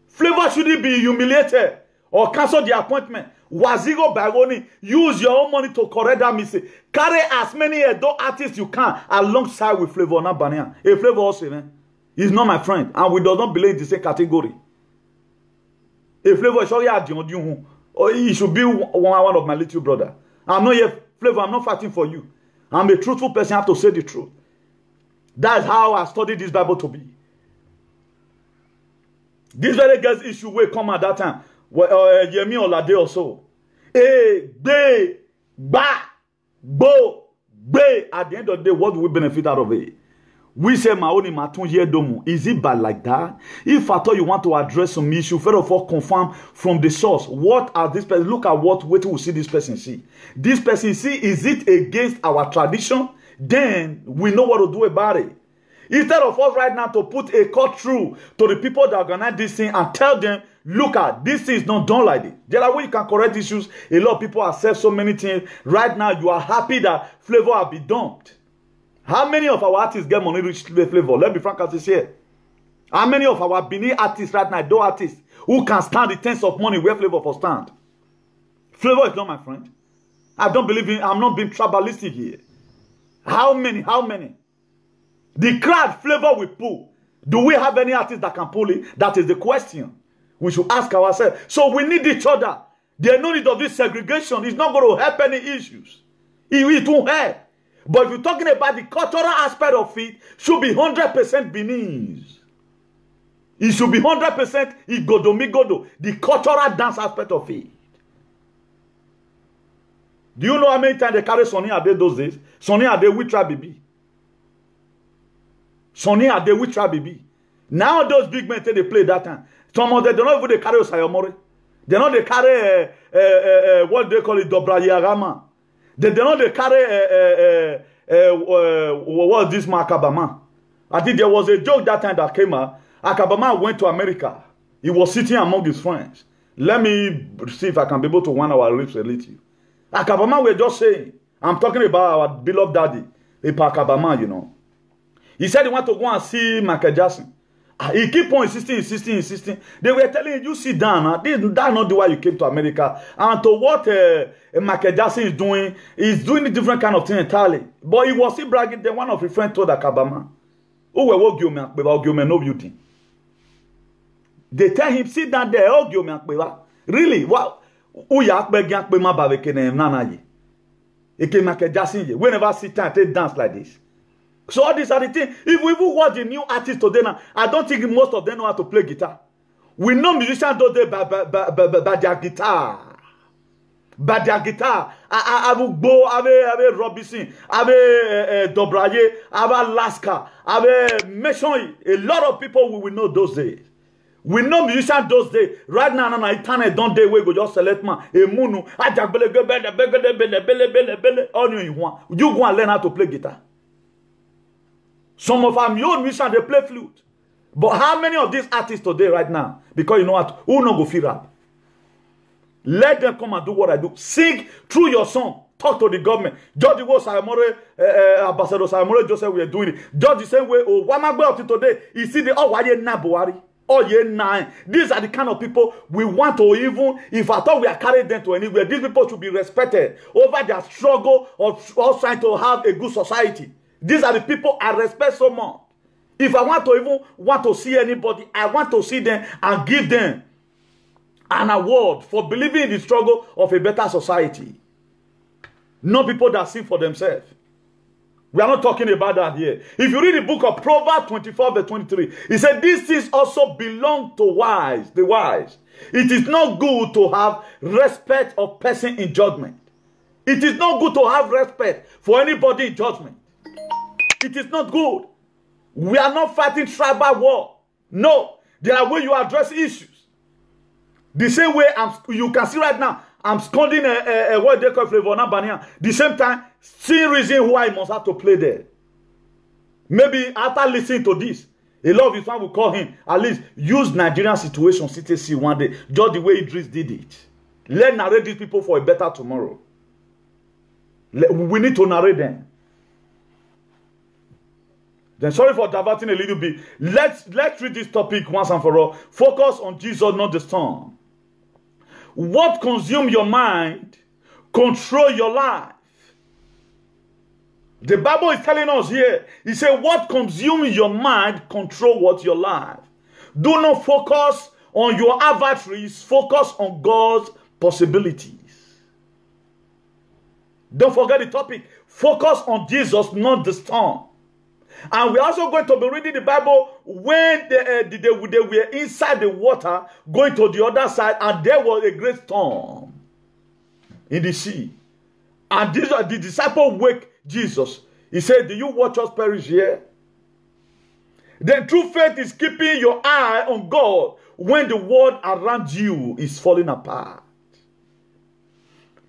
flavor shouldn't be humiliated or cancel the appointment. Waziro Baroni, use your own money to correct that mistake. Carry as many adult artists you can alongside with Flavor Nabania. A Flavor also, man. He's not my friend, and we do not belong in the same category. A Flavor is already or he should be one of my little brother. I'm not here, Flavor. I'm not fighting for you. I'm a truthful person. I have to say the truth. That's how I studied this Bible to be. This very girl's issue will come at that time. Yemi Olade also. Be, ba, bo, be. At the end of the day, what do we benefit out of it? We say Maoni Matun Yedomu. Is it bad like that? If at all you want to address some issue, first of all, confirm from the source. What are this person? Look at what we see this person see. This person see, is it against our tradition? Then we know what to do about it. Instead of us right now to put a cut through to the people that organize this thing and tell them, look at this thing is not done like this. There are ways you can correct issues. A lot of people accept so many things. Right now, you are happy that Flavor have been dumped. How many of our artists get money rich Flavor? Let's be frank as this here. How many of our Benin artists right now, those artists who can stand the tens of money where Flavor for stand? Flavor is not my friend. I don't believe in, I'm not being tribalistic here. How many? How many? The crowd Flavor will pull. Do we have any artist that can pull it? That is the question. We should ask ourselves. So we need each other. There's no need of this segregation. It's not going to help any issues. It won't help. But if you're talking about the cultural aspect of it, should be 100% Beninese. It should be 100% Igodomigodo, the cultural dance aspect of it. Do you know how many times they carry Sonny Ade those days? Sonny Ade with Trabibi. Sonny Ade with Trabibi. Now those big men they play that time. Some of them don't even they carry Osayomore. They know they carry what they call it Dobrayarama. They don't they carry what this man Akabama. I think there was a joke that time that came out. Akabama went to America. He was sitting among his friends. Let me see if I can be able to wind our lips a little. Akabama, we're just saying, I'm talking about our beloved daddy, Akabama, you know. He said he want to go and see Michael Jackson. He keep on insisting. They were telling him, you sit down. That's not the way you came to America. And to what Michael Jackson is doing a different kind of thing entirely. But he was still bragging. Then one of his friends told Akabama, oh, well, no beauty. They tell him, sit down there, really? Wow. Whenever sit down, take dance like this. So all these are the things. If we even watch the new artists today now, I don't think most of them know how to play guitar. We know musicians those days by their guitar. By their guitar. I will go, avec Robinson, avec Dobraye, avec Laska, avec Meshon. A lot of people we will know those days. We know musicians those days. Right now, on internet, don't they we go just select man. A munu, all you want. You go and learn how to play guitar. Some of our own musicians, they play flute. But how many of these artists today right now? Because you know what? Who not go feel rap? Let them come and do what I do. Sing through your song. Talk to the government. Judge the way Ambassador Sayamore just said we are doing it. Judge the same way. Oh, what am I going to today? You see the why you na Buhari? Oh, yeah, nine. These are the kind of people we want to even, if I thought we are carrying them to anywhere, these people should be respected over their struggle of trying to have a good society. These are the people I respect so much. If I want to see anybody, I want to see them and give them an award for believing in the struggle of a better society. Not people that sing for themselves. We are not talking about that here. If you read the book of Proverbs 24 verse 23, it said these things also belong to the wise. It is not good to have respect of person in judgment. It is not good to have respect for anybody in judgment. It is not good. We are not fighting tribal war. No. There are ways you address issues. The same way you can see right now, I'm scolding what they call Flavor Nabania. The same time, seeing reason why I must have to play there. Maybe after listening to this, a lot of his fans will call him, at least use Nigerian situation, CTC one day, just the way Idris did it. Let's narrate these people for a better tomorrow. We need to narrate them. Then sorry for diverting a little bit. Let's read this topic once and for all. Focus on Jesus, not the storm. What consumes your mind, control your life. The Bible is telling us here, it said, what consumes your mind, control what your life. Do not focus on your adversaries, focus on God's possibilities. Don't forget the topic. Focus on Jesus, not the storm. And we're also going to be reading the Bible when they were inside the water, going to the other side, and there was a great storm in the sea. And the disciple wake Jesus. He said, do you watch us perish here? Then true faith is keeping your eye on God when the world around you is falling apart.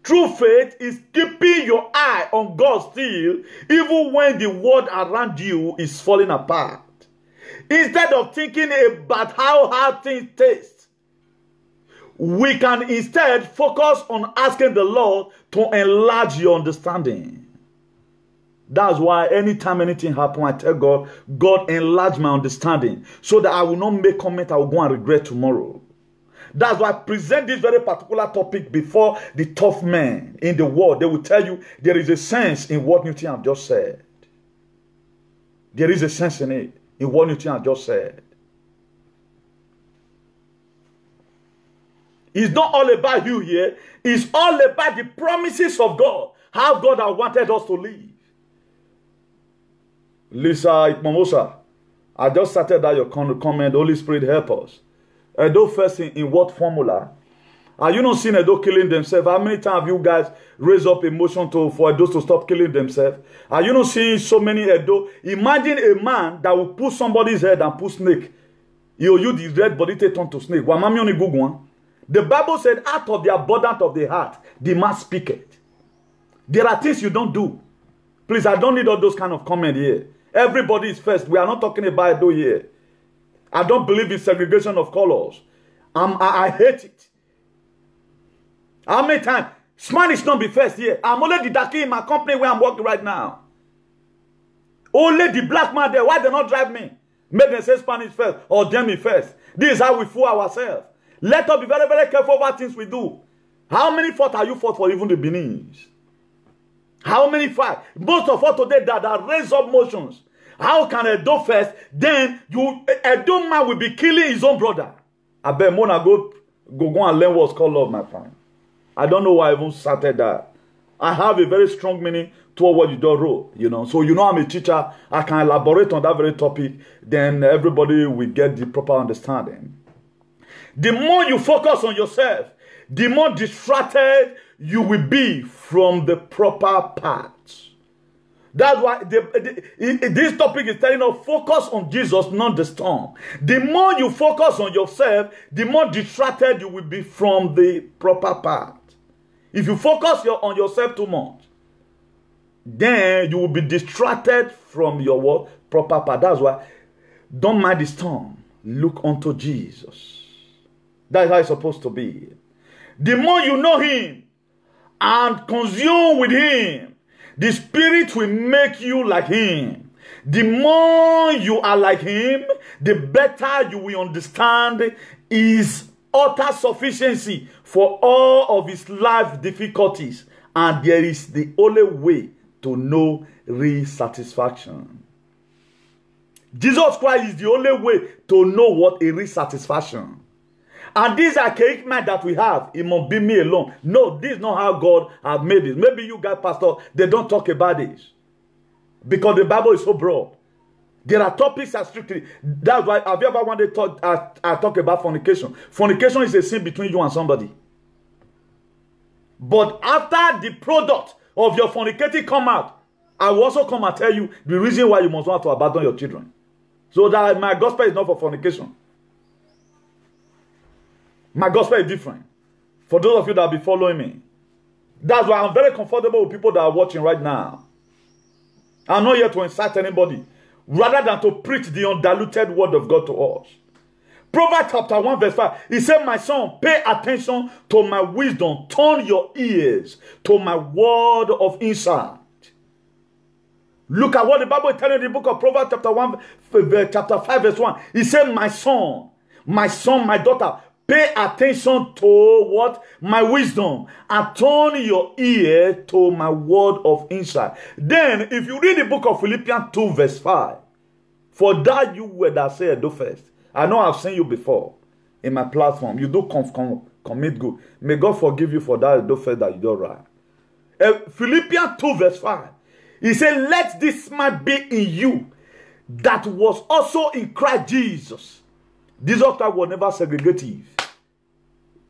True faith is keeping your eye on God still, even when the world around you is falling apart. Instead of thinking about how hard things taste, we can instead focus on asking the Lord to enlarge your understanding. That's why anytime anything happens, I tell God, God enlarge my understanding so that I will not make comment I will go and regret tomorrow. That's why I present this very particular topic before the tough men in the world. They will tell you there is a sense in what Newton have just said. There is a sense in it, in what Newton have just said. It's not all about you here. It's all about the promises of God. How God has wanted us to live. Lisa Ikmamosa, I just started that your comment. Holy Spirit help us. Edo first in what formula? Are you not seeing Edo killing themselves? How many times have you guys raised up emotion for Edo to stop killing themselves? Are you not seeing so many Edo? Imagine a man that will put somebody's head and put snake. You the red body turn to snake. The Bible said, out of the abundance of the heart, the mouth speaketh. There are things you don't do. Please, I don't need all those kind of comment here. Everybody is first. We are not talking about Edo here. I don't believe in segregation of colors. I hate it. How many times? Spanish not be first here. I'm only the darky in my company where I'm working right now. Only the black man there. Why they not drive me? Make them say Spanish first or them me first. This is how we fool ourselves. Let us be very, very careful about things we do. How many fought are you fought for even the Benin's? How many fight? Most of us today that raise up motions. How can a do first? Then a dumb man will be killing his own brother. I bet Mona go and learn what's called love, my friend. I don't know why I even started that. I have a very strong meaning toward what you don't wrote, you know. So you know I'm a teacher. I can elaborate on that very topic. Then everybody will get the proper understanding. The more you focus on yourself, the more distracted you will be from the proper path. That's why this topic is telling us focus on Jesus, not the storm. The more you focus on yourself, the more distracted you will be from the proper path. If you focus on yourself too much, then you will be distracted from your what? Proper path. That's why don't mind the storm. Look unto Jesus. That's how it's supposed to be. The more you know him and consume with him, the Spirit will make you like him. The more you are like him, the better you will understand his utter sufficiency for all of his life difficulties. And there is the only way to know real satisfaction. Jesus Christ is the only way to know what a real satisfaction. And these archaic mind that we have, it must be me alone. No, this is not how God has made it. Maybe you guys, pastor, they don't talk about this. Because the Bible is so broad. There are topics that strictly. That's why, have you ever wanted to talk about fornication? Fornication is a sin between you and somebody. But after the product of your fornicating come out, I will also come and tell you the reason why you must want to abandon your children. So that my gospel is not for fornication. My gospel is different. For those of you that will be following me. That's why I'm very comfortable with people that are watching right now. I'm not here to incite anybody. Rather than to preach the undiluted word of God to us. Proverbs chapter 1 verse 5. He said, my son, pay attention to my wisdom. Turn your ears to my word of insight. Look at what the Bible is telling in the book of Proverbs chapter 5 verse 1. He said, my son, my daughter, pay attention to what? My wisdom. And turn your ear to my word of insight. Then, if you read the book of Philippians 2 verse 5. For that you were that said, do first. I know I've seen you before in my platform. You do commit good. May God forgive you for that do first that you do right. Philippians 2 verse 5. He said, let this man be in you that was also in Christ Jesus. Jesus Christ was never segregative.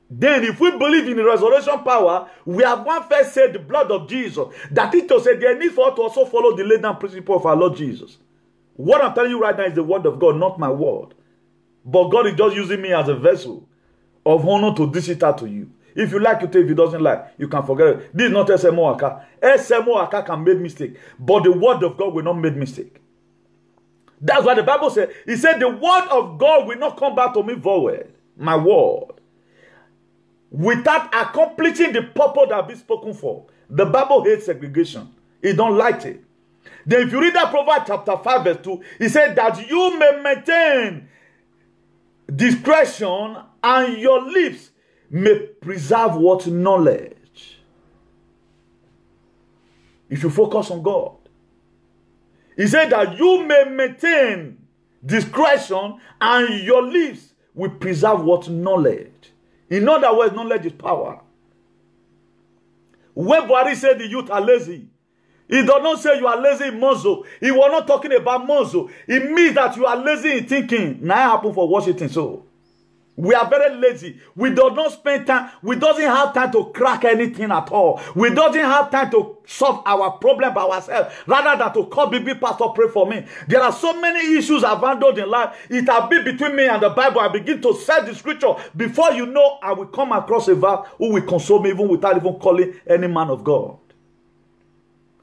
Then if we believe in the resurrection power, we have one first said the blood of Jesus. That it was said there need for us to also follow the laid down principle of our Lord Jesus. What I'm telling you right now is the word of God, not my word. But God is just using me as a vessel of honor to dish it out to you. If you like it, if you doesn't like, you can forget it. This is not SMO Aka. SMO Aka can make mistake. But the word of God will not make mistake. That's what the Bible said. He said the word of God will not come back to me void. My word. Without accomplishing the purpose that be spoken for. The Bible hates segregation. It don't like it. Then if you read that Proverbs chapter 5 verse 2, he said that you may maintain discretion and your lips may preserve what? Knowledge. If you focus on God. He said that you may maintain discretion and your lips will preserve what? Knowledge. In other words, knowledge is power. When Buhari said the youth are lazy, he does not say you are lazy in muscle. He was not talking about muscle. It means that you are lazy in thinking. Now happen for Washington. So we are very lazy. We do not spend time. We doesn't have time to crack anything at all. We doesn't have time to solve our problem by ourselves. Rather than to call BB pastor, pray for me. There are so many issues I've handled in life. It has been between me and the Bible. I begin to search the scripture. Before you know, I will come across a verse who will console me even without even calling any man of God.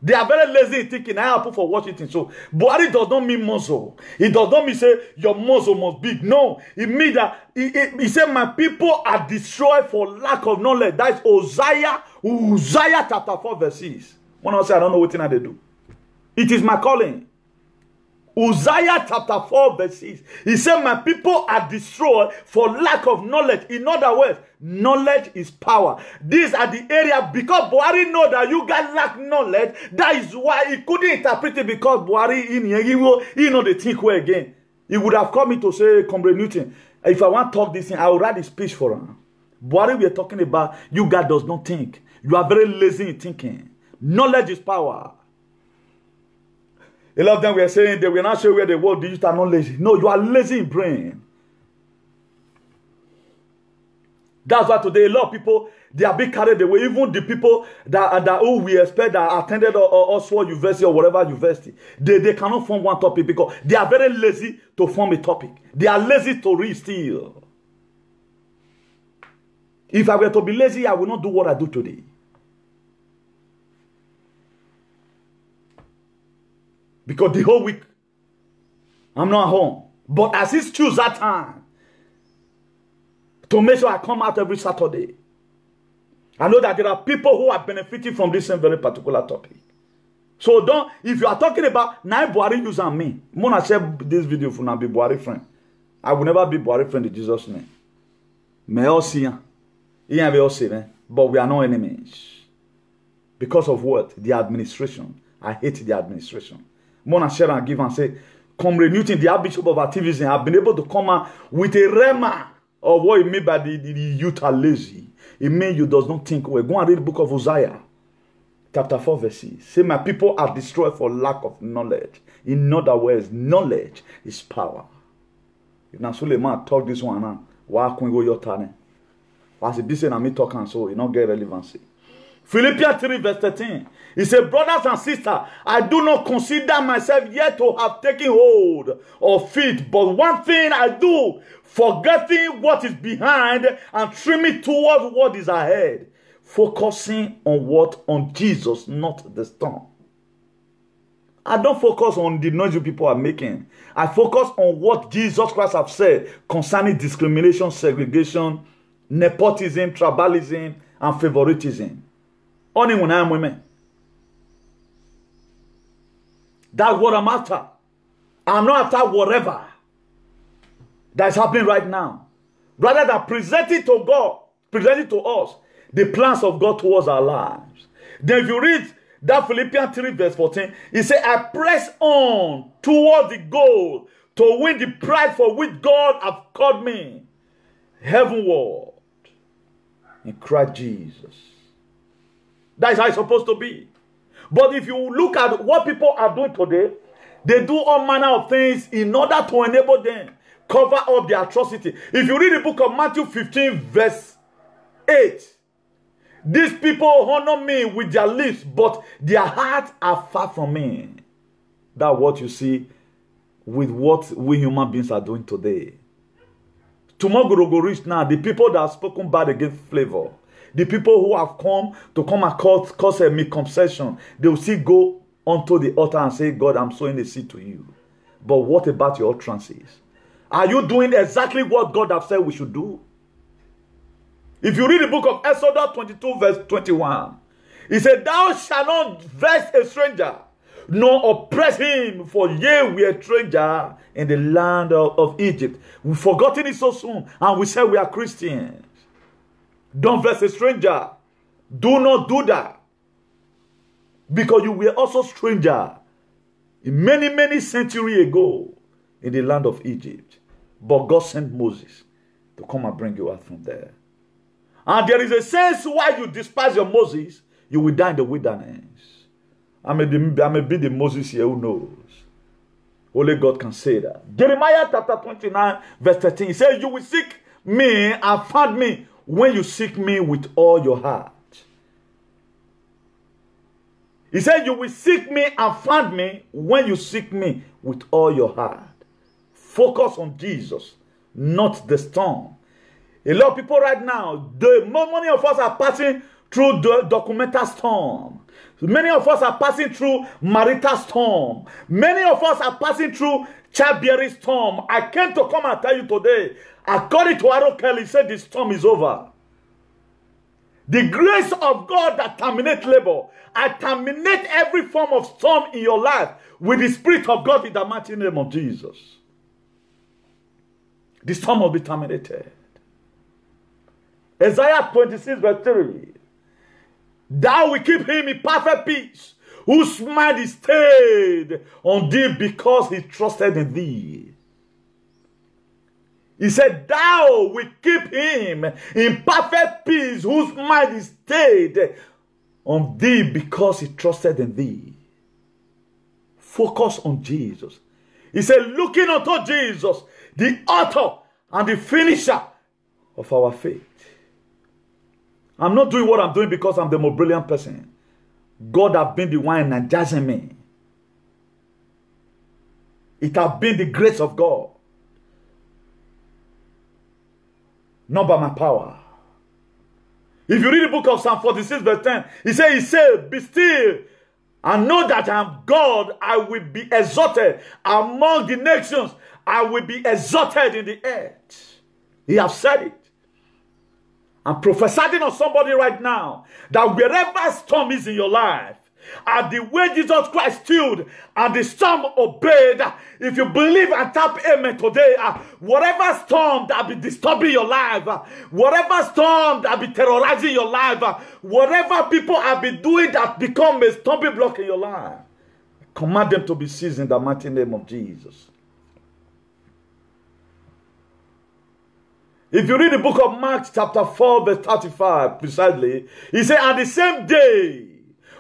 They are very lazy in thinking. I approve for Washington. So Buhari does not mean muscle. It does not mean say your muscle must be. No, it means that he said my people are destroyed for lack of knowledge. That is Uzziah chapter 4 verse 6. When I say I don't know what thing they do. It is my calling. Uzziah chapter 4 verse 6. He said my people are destroyed for lack of knowledge. In other words, knowledge is power. These are the area because Buhari know that you guys lack knowledge. That is why he couldn't interpret it because Buhari he know the think way again. He would have come in to say, Comrade Newton, if I want to talk this thing, I will write a speech for him. Buhari we are talking about, you guys does not think. You are very lazy in thinking. Knowledge is power. A lot of them were saying they will not show where the word digital knowledge. No, you are lazy in brain. That's why today a lot of people, they are being carried away. Even the people that who we expect that attended Oxford University or whatever university, they cannot form one topic because they are very lazy to form a topic. They are lazy to read still. If I were to be lazy, I will not do what I do today. Because the whole week, I'm not at home. But as he choose that time to make sure I come out every Saturday, I know that there are people who are benefiting from this same very particular topic. So don't, if you are talking about Nai Buhari use and me, I'm going to share this video for now be Buhari friend. I will never be Buhari friend in Jesus' name. May all see ya. But we are not enemies. Because of what? The administration. I hate the administration. Mona share and give and say, Comrade Newton, the Archbishop of activism, have been able to come out with a rema of what it means by the youth are lazy. It means you does not think well. Go and read the book of Uzziah, chapter 4, verse 6. Say, my people are destroyed for lack of knowledge. In other words, knowledge is power. If now Suleiman talk this one now, why can't go your turn? Why is this and me talking so it not get relevancy? Philippians 3 verse 13. He said, brothers and sisters, I do not consider myself yet to have taken hold of it. But one thing I do, forgetting what is behind and trimming towards what is ahead. Focusing on what? On Jesus, not the storm. I don't focus on the noise you people are making. I focus on what Jesus Christ have said concerning discrimination, segregation, nepotism, tribalism, and favoritism. Only when I am women. That's what I'm after. I'm not after whatever that's happening right now. Rather than presenting to God, presenting to us the plans of God towards our lives. Then if you read that Philippians 3 verse 14, he said, I press on toward the goal to win the prize for which God has called me heavenward in Christ Jesus. That is how it's supposed to be. But if you look at what people are doing today, they do all manner of things in order to enable them cover up the atrocity. If you read the book of Matthew 15 verse 8, these people honor me with their lips, but their hearts are far from me. That's what you see with what we human beings are doing today. Tomorrow go reach now, the people that have spoken bad against Flavor, the people who have come and cause a misconception, they will still go onto the altar and say, God, I'm sowing a seed to you. But what about your utterances? Are you doing exactly what God has said we should do? If you read the book of Exodus 22 verse 21, he said, thou shalt not vex a stranger, nor oppress him, for ye were a stranger in the land of Egypt. We've forgotten it so soon, and we say we are Christians. Don't vex a stranger. Do not do that. Because you were also stranger many centuries ago in the land of Egypt. But God sent Moses to come and bring you out from there. And there is a sense why you despise your Moses, you will die in the wilderness. I may be the Moses here who knows. Only God can say that. Jeremiah chapter 29 verse 13. He says, you will seek me and find me when you seek me with all your heart. He said, you will seek me and find me when you seek me with all your heart. Focus on Jesus, not the storm. A lot of people right now, the more many of us are passing through the documental storm. Many of us are passing through marital storm. Many of us are passing through childbearing storm. I came to come and tell you today, according to Aaron Kelly, he said the storm is over. The grace of God that terminates labor, I terminate every form of storm in your life with the Spirit of God in the mighty name of Jesus. The storm will be terminated. Isaiah 26 verse 3. Thou will keep him in perfect peace, whose mind is stayed on thee because he trusted in thee. He said, thou will keep him in perfect peace, whose mind is stayed on thee because he trusted in thee. Focus on Jesus. He said, looking unto Jesus, the author and the finisher of our faith. I'm not doing what I'm doing because I'm the most brilliant person. God has been the one energizing me. It has been the grace of God. Not by my power. If you read the book of Psalm 46 verse 10, he said, be still and know that I am God. I will be exalted among the nations. I will be exalted in the earth. He has said it. I'm prophesying on somebody right now that wherever storm is in your life, and the way Jesus Christ stood and the storm obeyed, if you believe and tap amen today, whatever storm that be disturbing your life, whatever storm that be terrorizing your life, whatever people have been doing that become a stumbling block in your life, command them to be seized in the mighty name of Jesus. If you read the book of Mark chapter 4 verse 35 precisely, he said, and the same day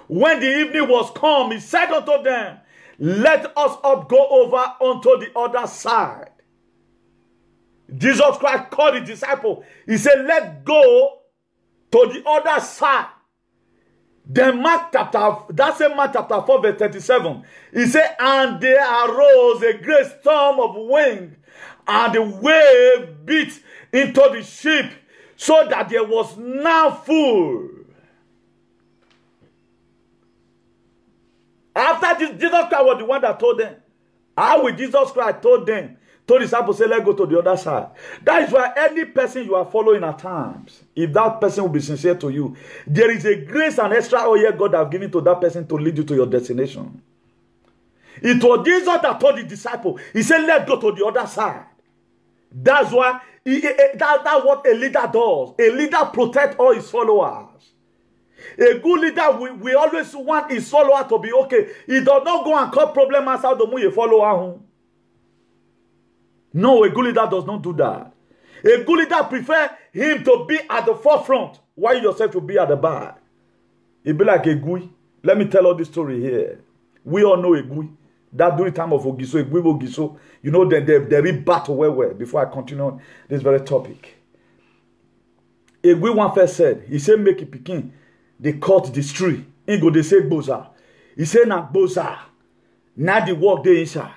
when the evening was come, he said unto them, let us up go over unto the other side. Jesus Christ called the disciple. He said, let's go to the other side. Then Mark chapter 4 verse 37. He said, and there arose a great storm of wind, and the wave beat into the ship, so that there was now full. After this, Jesus Christ was the one that told them. How will Jesus Christ told them? Told disciples, say, let's go to the other side. That is why any person you are following at times, if that person will be sincere to you, there is a grace and extra oil God has given to that person to lead you to your destination. It was Jesus that told the disciple. He said, let's go to the other side. That's why that's what a leader does. A leader protects all his followers. A good leader we always want his follower to be okay. He does not go and cause problems outside the move a follower. No, a good leader does not do that. A good leader prefers him to be at the forefront while yourself will be at the back. It be like a gui. Let me tell all this story here. We all know a gui. That during time of Ogiso, Egui Ogiso, you know, they read battle well before I continue on this very topic. Egui one first said, he said, make it picking. They cut this tree. He go, they say, Boza. He said, na Boza. Now the work they inside.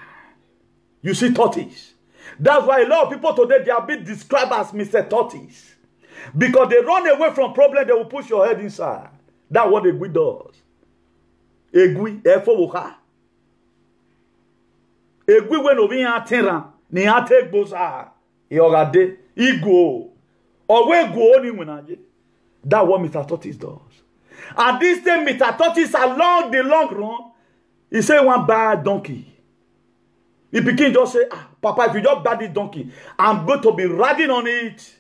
You see tortoise. That's why a lot of people today, they are being described as Mr. Tortoise. Because they run away from problem, they will push your head inside. That's what Egui does. Egui, Efowoka. Egui when ovi yan tenran, ni yan take Boza. Yorade, Igo. Or where go on in. That's what Mr. Tortoise does. And this time, Mr. Tortoise, along the long run, he say one bad donkey. He begin just say, Papa, if you just buy this donkey, I'm going to be riding on it.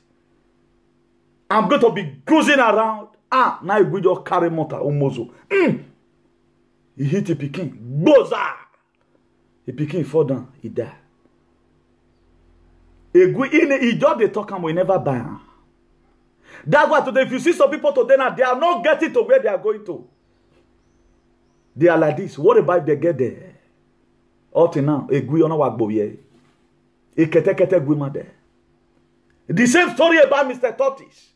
I'm going to be cruising around. Now we just carry motor Omozo. He hit the Peking. Boza! The Peking fall down. He died. He just they talk and we never buy him. That's why today, if you see some people today now, they are not getting to where they are going to. They are like this. What about if they get there? Up to now, Egui ona wagboye. E kete Egui the same story about Mr. Tortoise.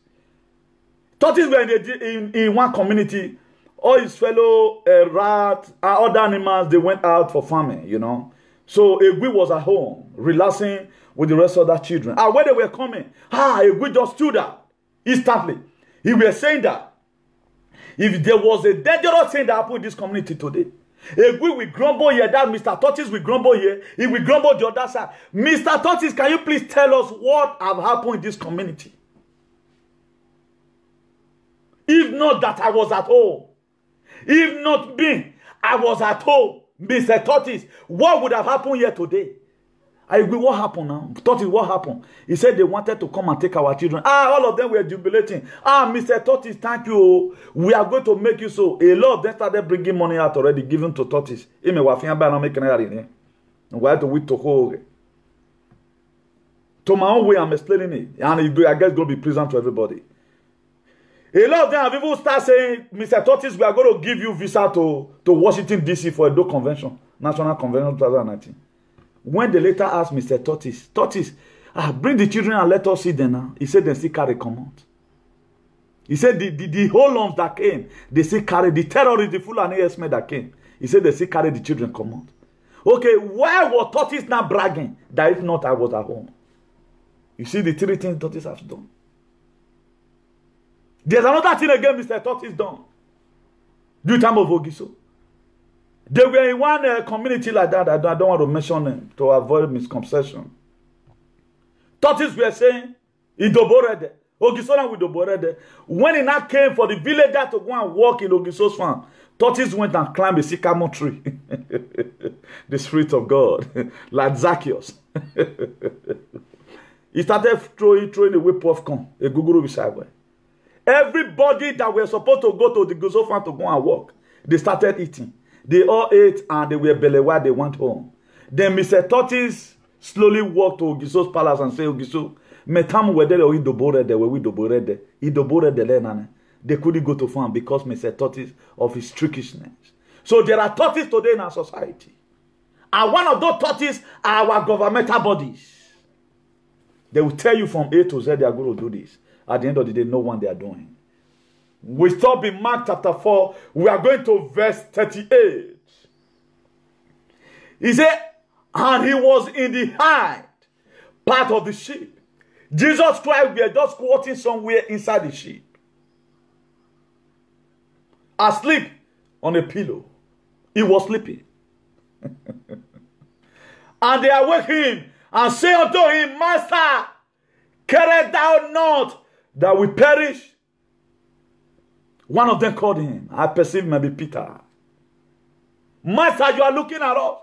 Tortoise were in one community. All his fellow rats and other animals, they went out for farming, you know. So Egui was at home, relaxing with the rest of the children. When they were coming, Egui just stood up instantly. He was saying that, If there was a dangerous thing that happened in this community today, if we will grumble here, that Mr. Tortis will grumble here, he will grumble the other side. Mr. Tortis, can you please tell us what have happened in this community? If not that I was at home, if not me, I was at home, Mr. Tortis, what would have happened here today? I agree. What happened now? Tortis, what happened? He said they wanted to come and take our children. All of them were jubilating. Mr. Tortis, thank you. We are going to make you so. A lot of them started bringing money out already, given to Tortis. To my own way, I'm explaining it. And I guess it's going to be pleasant to everybody. A lot of them have even started saying, Mr. Tortis, we are going to give you visa to Washington, D.C. for a Edo Convention, National Convention 2019. When they later asked Mr. Tortis, bring the children and let us see them now. He said they still carry command. He said the whole lumps that came, they still carry the terrorists, the full and ASM that came. He said they still carry the children command. Okay, why was Tortis now bragging that if not I was at home? You see the three things Tortis has done. There's another thing again Mr. Tortis done. Due time of Ogiso. They were in one community like that. I don't want to mention them to avoid misconception. Tortis were saying, Idoborede. Ogiso with Idoborede. When he now came for the villager to go and walk in Ogiso's farm, Tortis went and climbed a sycamore tree. The Spirit of God. Like Zacchaeus. He started throwing away popcorn. A guguru beside. Everybody that were supposed to go to the Ogiso farm to go and walk, they started eating. They all ate and they were belly while they went home. Then Mr. Tortis slowly walked to Ogiso's palace and said, Ogiso, metam wedere o idobore de we idobore de lenane. They couldn't go to farm because Mr. Tortis of his trickishness. So there are Tortis today in our society. And one of those Tortis are our governmental bodies. They will tell you from A to Z they are going to do this. At the end of the day, no one they are doing. We stop in Mark chapter 4. We are going to verse 38. He said, and he was in the hide part of the ship. Jesus Christ, we are just squatting somewhere inside the ship. Asleep on a pillow. He was sleeping. And they awake him and say unto him, Master, carest thou not that we perish? One of them called him. I perceive maybe Peter. Master, you are looking at us.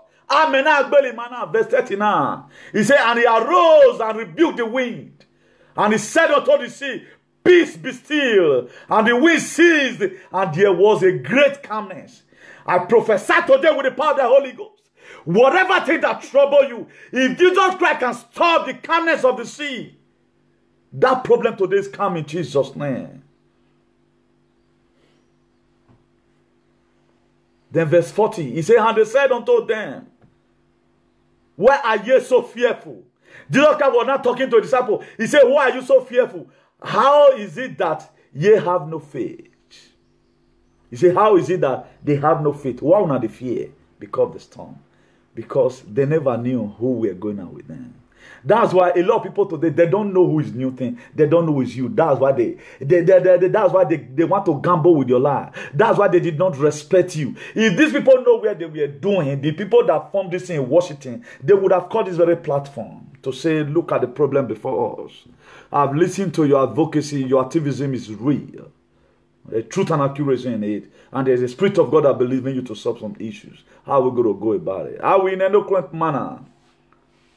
Verse 39. He said, and he arose and rebuked the wind. And he said unto the sea, Peace, be still. And the wind ceased. And there was a great calmness. I prophesy today with the power of the Holy Ghost. Whatever thing that trouble you, if Jesus Christ can stop the calmness of the sea, that problem today is calm in Jesus' name. Then verse 40, he said, and they said unto them, why are ye so fearful? Jesus Christ was not talking to the disciples. He said, why are you so fearful? How is it that ye have no faith? He said, how is it that they have no faith? Why not the fear? Because of the storm. Because they never knew who were going on with them. That's why a lot of people today, they don't know who is new thing. They don't know who is you. That's why that's why they want to gamble with your life. That's why they did not respect you. If these people know where they were doing, the people that formed this in Washington, they would have called this very platform to say, look at the problem before us. I've listened to your advocacy. Your activism is real. A truth and accuracy in it. And there's a Spirit of God that believes in you to solve some issues. How are we going to go about it? How are we in an eloquent manner?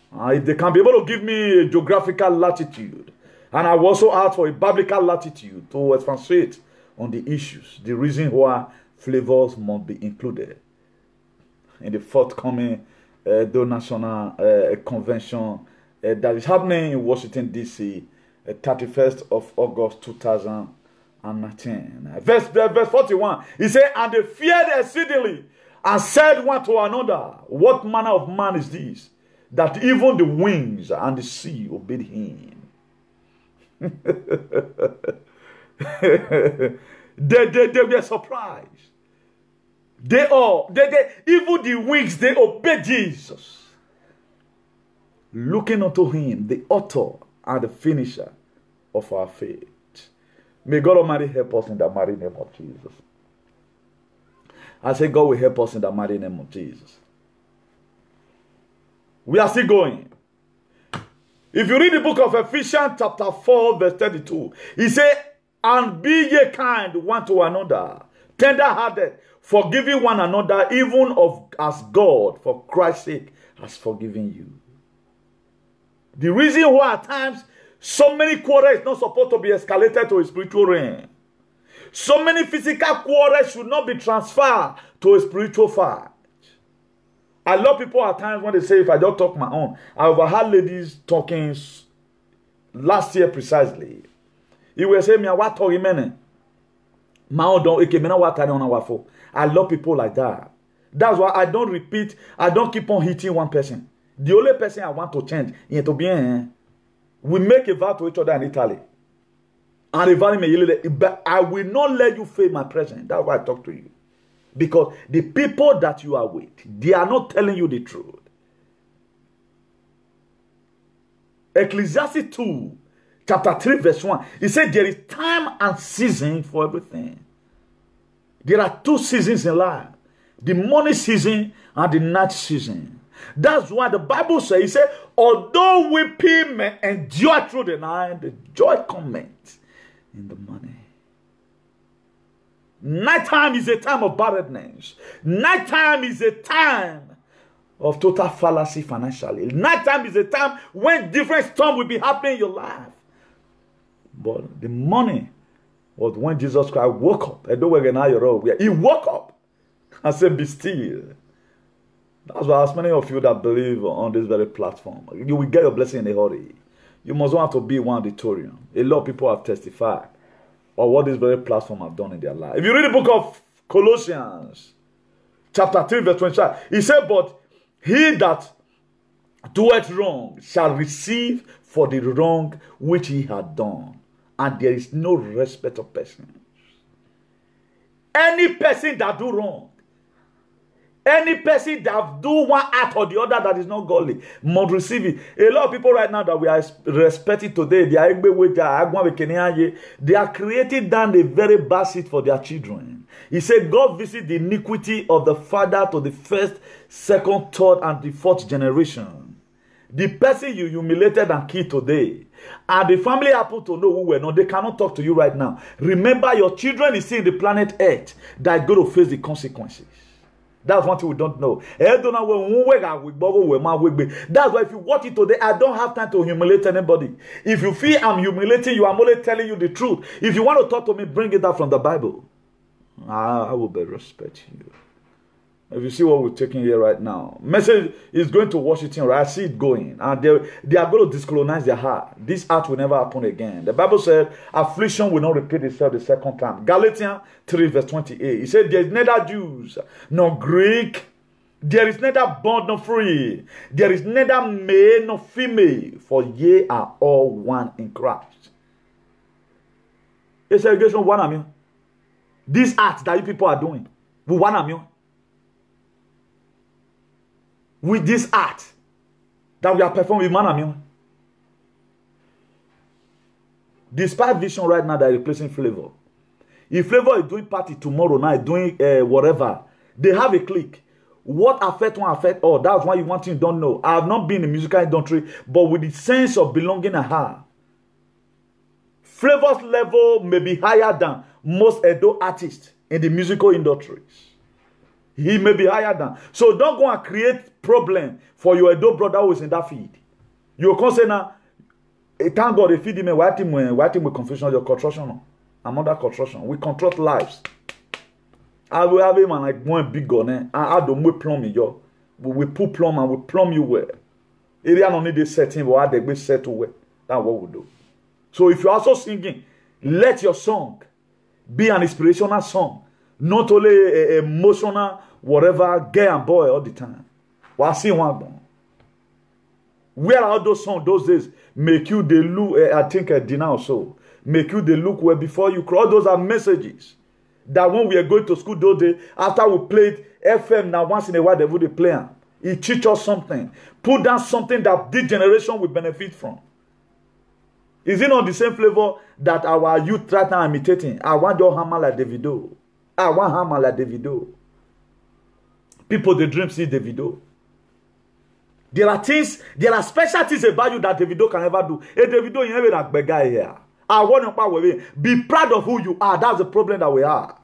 If they can be able to give me a geographical latitude, and I will also ask for a biblical latitude to expatiate on the issues, the reason why flavors must be included in the forthcoming Edo National Convention that is happening in Washington, D.C., 31st of August 2019. Verse 41, he said, and they feared exceedingly, and said one to another, what manner of man is this, that even the winds and the sea obeyed him? They were surprised. Even the winds, they obeyed Jesus. Looking unto him, the author and the finisher of our faith. May God Almighty help us in the mighty name of Jesus. I say God will help us in the mighty name of Jesus. We are still going. If you read the book of Ephesians chapter 4 verse 32, he said, and be ye kind one to another, tender-hearted, forgiving one another, even as God, for Christ's sake, has forgiven you. The reason why at times so many quarrels is not supposed to be escalated to a spiritual realm. So many physical quarrels should not be transferred to a spiritual fight. I love people at times when they say, if I don't talk my own. I overheard ladies talking last year precisely. He will say, me, what talking many? My own don't, what I love people like that. That's why I don't repeat, I don't keep on hitting one person. The only person I want to change, we make a vow to each other in Italy. And but I will not let you fail my presence. That's why I talk to you. Because the people that you are with, they are not telling you the truth. Ecclesiastes 2, chapter 3, verse 1. It said there is time and season for everything. There are two seasons in life. The morning season and the night season. That's why the Bible says, it said, although weeping may endure through the night, the joy cometh in the morning. Nighttime is a time of barrenness. Nighttime is a time of total fallacy financially. Nighttime is a time when different storms will be happening in your life. But the morning was when Jesus Christ woke up. He woke up and said, be still. That's why as many of you that believe on this very platform, you will get your blessing in a hurry. You must not have to be one auditorium. A lot of people have testified or what this very platform have done in their life. If you read the book of Colossians, chapter 3, verse 25, he said, but he that doeth wrong shall receive for the wrong which he had done. And there is no respect of persons. Any person that do wrong, any person that do one act or the other that is not godly must receive it. A lot of people right now that we are respecting today, they are creating down a very bad seed for their children. He said, God visit the iniquity of the father to the first, second, third, and the fourth generation. The person you humiliated and killed today, and the family happen to know who were not, they cannot talk to you right now. Remember, your children is seeing the planet Earth that are going to face the consequences. That's one thing we don't know. That's why if you watch it today, I don't have time to humiliate anybody. If you feel I'm humiliating you, I'm only telling you the truth. If you want to talk to me, bring it out from the Bible. I will be respecting you. If you see what we're taking here right now, message is going to Washington, right? I see it going. And they are going to discolonize their heart. This act will never happen again. The Bible said, affliction will not repeat itself the second time. Galatians 3 verse 28. It said, there is neither Jews nor Greek. There is neither bond nor free. There is neither male nor female. For ye are all one in Christ. It's segregation one amion. This act that you people are doing, we one amion. With this art that we are performing with Manamion. Despite Vision right now that is replacing Flavor. If Flavor is doing party tomorrow night, doing whatever, they have a clique. What affect one affect all. That's why you want to don't know. I have not been in the musical industry, but with the sense of belonging I have. Flavor's level may be higher than most Edo artists in the musical industries. He may be higher than. So don't go and create problem for your adult brother who is in that feed. You can say now, thank God they feed him and white him with confusion, your construction. I'm under construction. We control lives. I will have him and like one big gun. And I don't we plumb you. We put plumb and we plumb you well. Area no need the setting, but I they set to well. That's what we do. So if you're also singing, let your song be an inspirational song. Not only emotional, whatever, gay and boy all the time. Well, I see one. Where are those songs those days? Make you the look, I think dinner also. Make you the look where before you crawl. Those are messages. That when we are going to school those days, after we played FM, now once in a while they would play them. It teach us something. Put down something that this generation will benefit from. Is it not the same flavor that our youth right now are imitating? I want your hammer like Davido. I want hammer like Davido. People, they dream see Davido. There are things, there are special things about you that Davido can never do. Hey, Davido, you never like beg guy here. I want to be proud of who you are. That's the problem that we are.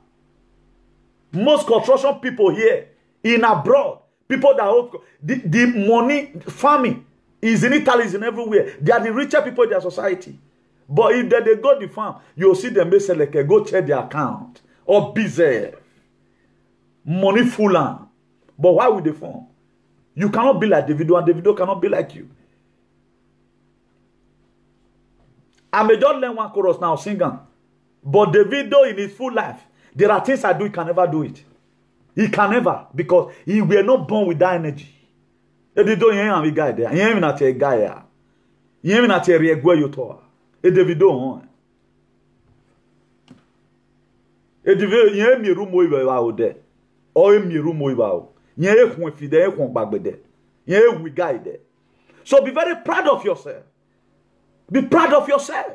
Most construction people here, in abroad, people that hold the money, farming, is in Italy, is in everywhere. They are the richer people in their society. But if they go to the farm, you'll see them say like, go check their account. Or busy. Money full on. But why would they farm? You cannot be like Davido, and Davido cannot be like you. I may just learn one chorus now, singing. But Davido in his full life, there are things I do, he can never do it. He can never, because he were not born with that energy. Davido, you ain't a guy there. You ain't even a guy there. You ain't even a reagwe you to. Davido, on. Davido, you ain't me room over out there. Or me room over. You ain't one feed there, one back with there. You ain't we guy there. So be very proud of yourself. Be proud of yourself.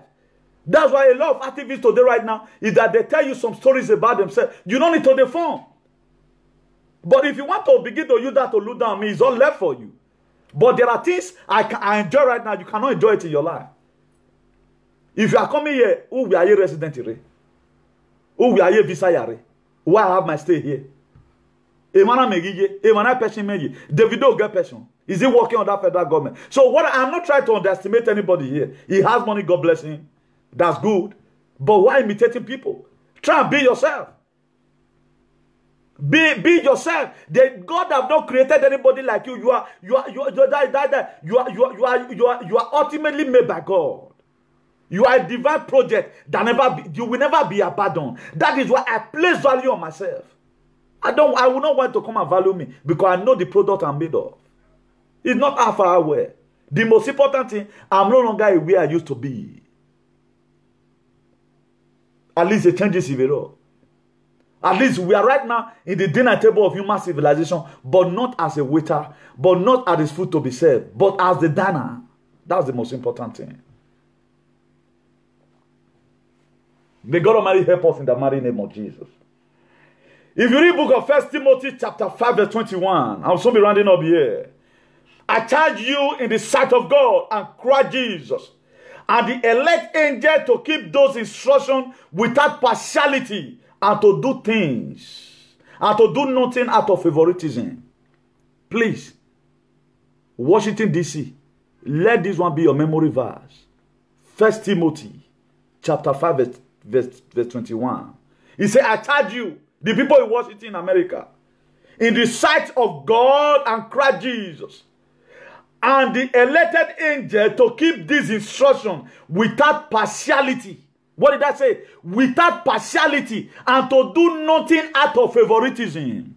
That's why a lot of activists today right now is that they tell you some stories about themselves. You don't need to defend. But if you want to begin to use that to look down on me, it's all left for you. But there are things I enjoy right now. You cannot enjoy it in your life. If you are coming here, who we are here resident here? Who we are here visa here? Why I have my stay here? Emana Megije, Emana Peshin Meji. Davido get passion. Is he working on that federal government? So what I'm not trying to underestimate anybody here. He has money, God bless him. That's good. But why imitating people? Try and be yourself. Be yourself. God have not created anybody like you. You are ultimately made by God. You are a divine project that you will never be abandoned. That is why I place value on myself. I will not want to come and value me because I know the product I'm made of. It's not how far away. The most important thing, I'm no longer where I used to be. At least it changes if at all. At least we are right now in the dinner table of human civilization, but not as a waiter, but not as his food to be served, but as the diner. That's the most important thing. May God Almighty help us in the mighty name of Jesus. If you read the book of 1 Timothy chapter 5 verse 21, I'll soon be rounding up here. I charge you in the sight of God and Christ Jesus and the elect angel to keep those instructions without partiality and to do things and to do nothing out of favoritism. Please, Washington DC, let this one be your memory verse. 1 Timothy chapter 5 verse 21. He said, I charge you, the people in Washington, America, in the sight of God and Christ Jesus, and the elected angel to keep this instruction without partiality. What did I say? Without partiality, and to do nothing out of favoritism.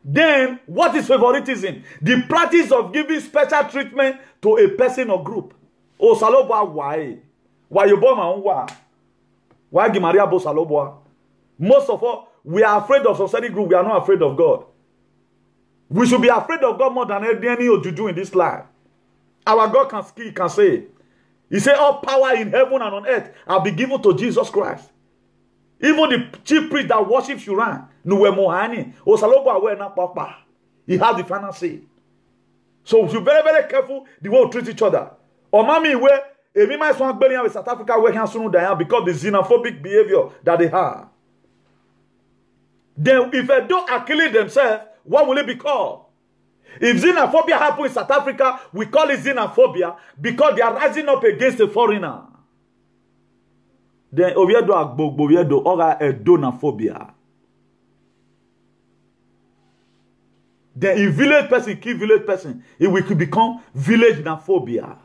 Then, what is favoritism? The practice of giving special treatment to a person or group. Oh, Saloboa, why? Why you born my own why? Why give Maria Bo Saloboa? Most of all, we are afraid of society group. We are not afraid of God. We should be afraid of God more than any juju in this life. Our God can speak, can say. He said, all power in heaven and on earth will be given to Jesus Christ. Even the chief priest that worships Shuran, he has the final say. So we should be very, very careful the way we treat each other. Or mommy, where if we might want to with South Africa, where can soon die because the xenophobic behavior that they have. Then if they don't kill themselves, what will it be called? If xenophobia happens in South Africa, we call it xenophobia because they are rising up against a foreigner. Then Oviedo Agbogbo or a donophobia. Then if village person kill village person, it will become village xenophobia.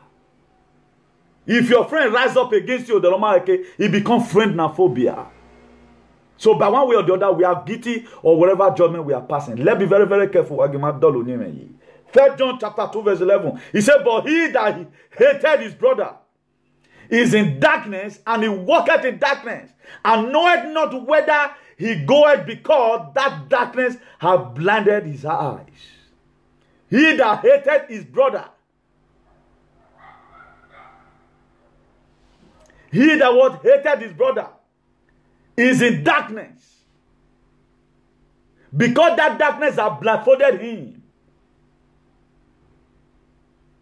If your friend rise up against you, it becomes friend xenophobia. So by one way or the other, we are guilty or whatever judgment we are passing. Let's be very, very careful. 3 John chapter 2 verse 11. He said, but he that hated his brother is in darkness, and he walketh in darkness, and knoweth not whether he goeth, because that darkness hath blinded his eyes. He that hated his brother He that was hated his brother is in darkness. Because that darkness has blindfolded him,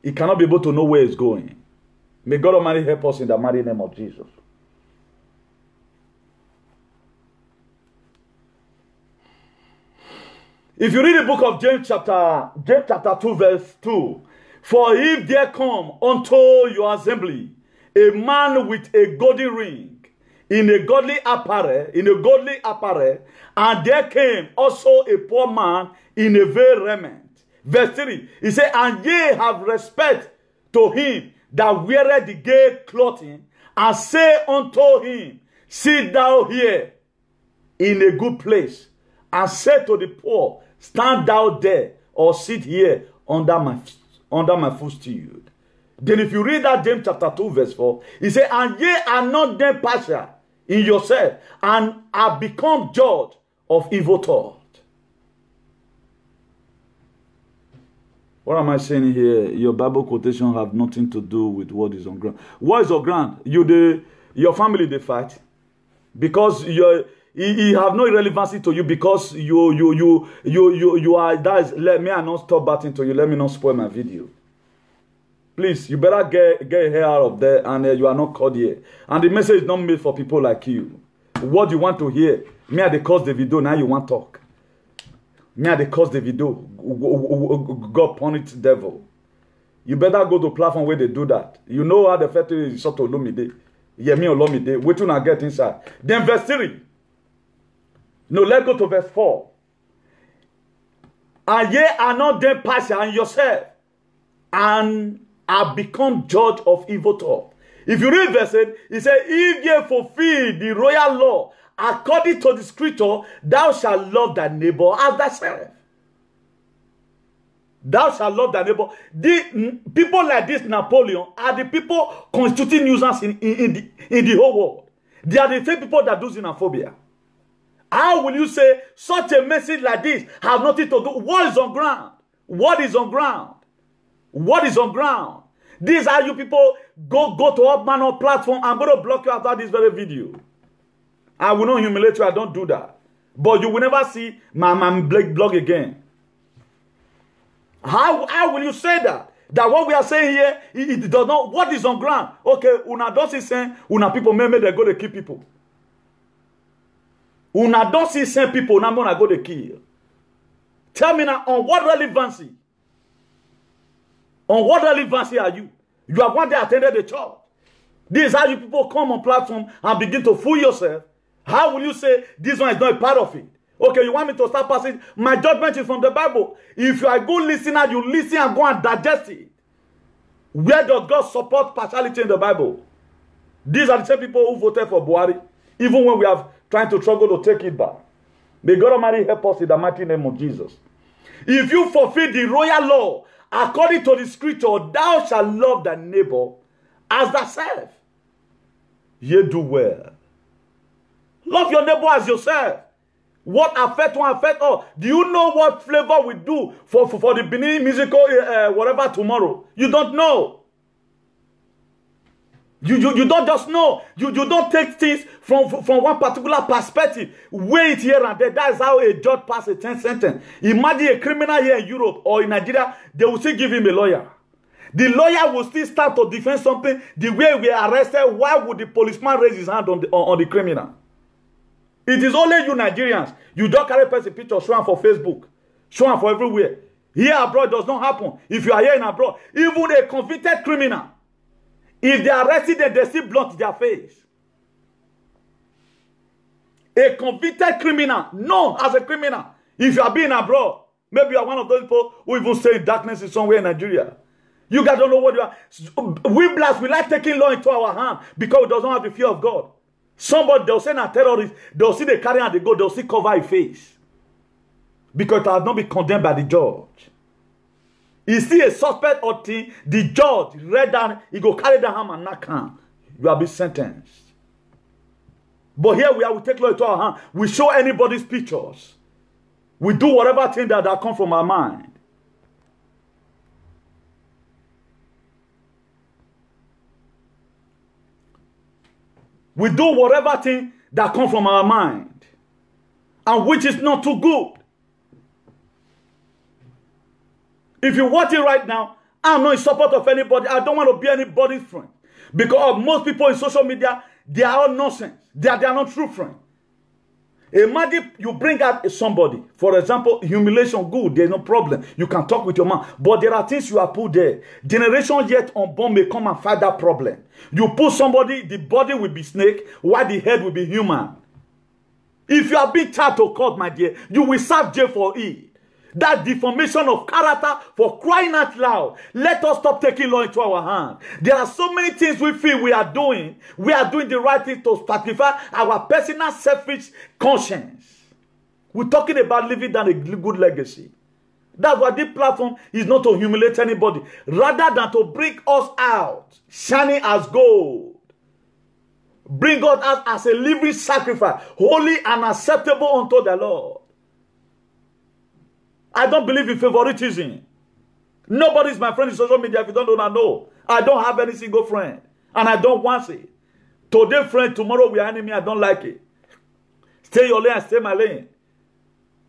he cannot be able to know where he's going. May God Almighty help us in the mighty name of Jesus. If you read the book of James chapter 2 verse 2, for if there come unto your assembly a man with a golden ring, in a godly apparel, and there came also a poor man in a veiled raiment. Verse 3, he said, and ye have respect to him that weareth the gay clothing, and say unto him, sit thou here in a good place, and say to the poor, stand thou there, or sit here under my footstool. Then if you read that James chapter 2 verse 4, he said, and ye are not then partial in yourself, and are become judge of evil thought. What am I saying here? Your Bible quotation have nothing to do with what is on ground. What is on ground? Your family, they fight. Because he have no relevancy to you, because you are, let me not stop batting to you. Let me not spoil my video. Please, you better get hair out of there, and you are not called here. And the message is not made for people like you. What you want to hear? Me at the cause the video, now you want to talk. Me at the cause the video. God punish the devil. You better go to platform where they do that. You know how the fetish is sort of Olomide. Yeah, me Olomide. Wait till I get inside. Then verse 3. No, let's go to verse 4. And ye are not then partial in yourself, and are become judge of evil thought. If you read verse 8, it says, if ye fulfill the royal law according to the scripture, thou shalt love thy neighbor as thyself. Thou shalt love thy neighbor. The people like this Napoleon are the people constituting nuisance in the whole world. They are the same people that do xenophobia. How will you say such a message like this have nothing to do? What is on ground? What is on ground? What is on ground? These are you people go to up man or platform. I'm going to block you after this very video. I will not humiliate you. I don't do that. But you will never see my blog again. How will you say that? That what we are saying here, it does not, what is on ground? Okay, una don't see saying, una people maybe they go to kill people. Una don't see same people, una gonna go to kill. Tell me now, on what relevancy? On what relevancy are you? You are one day attended the church. This is how you people come on platform and begin to fool yourself. How will you say this one is not a part of it? Okay, you want me to start passing? My judgment is from the Bible. If you are a good listener, you listen and go and digest it. Where does God support partiality in the Bible? These are the same people who voted for Buhari, even when we have trying to struggle to take it back. May God Almighty help us in the mighty name of Jesus. If you fulfill the royal law, according to the scripture, thou shalt love thy neighbor as thyself. Ye do well. Love your neighbor as yourself. What affect one affect all. Do you know what flavor we do for the Benin musical whatever tomorrow? You don't know. You don't just know. You don't take things from one particular perspective. Weigh it here and there. That is how a judge passes a 10 sentence. Imagine a criminal here in Europe or in Nigeria, they will still give him a lawyer. The lawyer will still start to defend something the way we are arrested. Why would the policeman raise his hand on the criminal? It is only you Nigerians. You don't carry person picture, show them for Facebook, show them for everywhere. Here abroad does not happen. If you are here in abroad, even a convicted criminal, if they are arrested, they still blunt their face. A convicted criminal, known as a criminal, if you are being abroad, maybe you are one of those people who even say darkness is somewhere in Nigeria. You guys don't know what you are. We blacks, we like taking law into our hand because we don't have the fear of God. Somebody, they'll say a terrorist, they'll see the carry and they go, they'll see cover his face. Because it has not been condemned by the judge. You see a suspect or thing, the judge read down, he go carry the hammer and knock him. You have been sentenced. But here we are, we take law into our hand. We show anybody's pictures. We do whatever thing that come from our mind. We do whatever thing that comes from our mind, and which is not too good. If you watch it right now, I'm not in support of anybody. I don't want to be anybody's friend. Because most people in social media, they are all nonsense. They are not true friends. Imagine you bring out somebody, for example, humiliation, good, there's no problem. You can talk with your man. But there are things you are put there. Generation yet unborn may come and fight that problem. You put somebody, the body will be snake, while the head will be human. If you are being charged to court, my dear, you will serve jail for it. That deformation of character, for crying out loud. Let us stop taking law into our hand. There are so many things we feel we are doing. We are doing the right thing to satisfy our personal selfish conscience. We're talking about living down a good legacy. That's why this platform is not to humiliate anybody, rather than to bring us out, shining as gold. Bring us out as a living sacrifice, holy and acceptable unto the Lord. I don't believe in favoritism. Nobody is my friend in social media. If you don't know, I know. I don't have any single friend. And I don't want it. Today friend, tomorrow we are enemy. I don't like it. Stay your lane and stay my lane.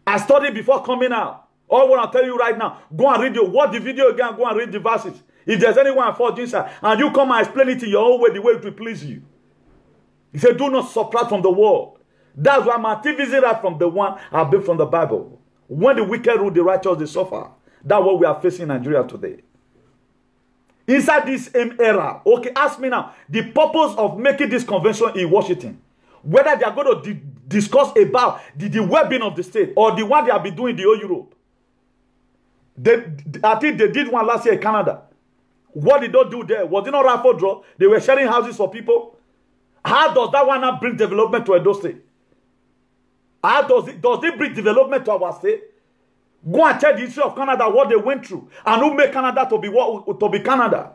I studied before coming out. All what I'll tell you right now, go and read watch the video again, go and read the verses. If there's anyone for inside, and you come and explain it in your own way, the way it will please you. He said, do not subtract from the world. That's why my activism right from the one I've been from the Bible. When the wicked rule, the righteous, they suffer. That's what we are facing in Nigeria today. Inside this same era, okay, ask me now, the purpose of making this convention in Washington, whether they are going to discuss about the well-being of the state, or the one they have been doing in the whole Europe. I think they did one last year in Canada. What did they do there? Was it not raffle draw? They were sharing houses for people. How does that one now bring development to Edo State? How does it bring development to our state? Go and tell the history of Canada, what they went through, and who made Canada to be Canada.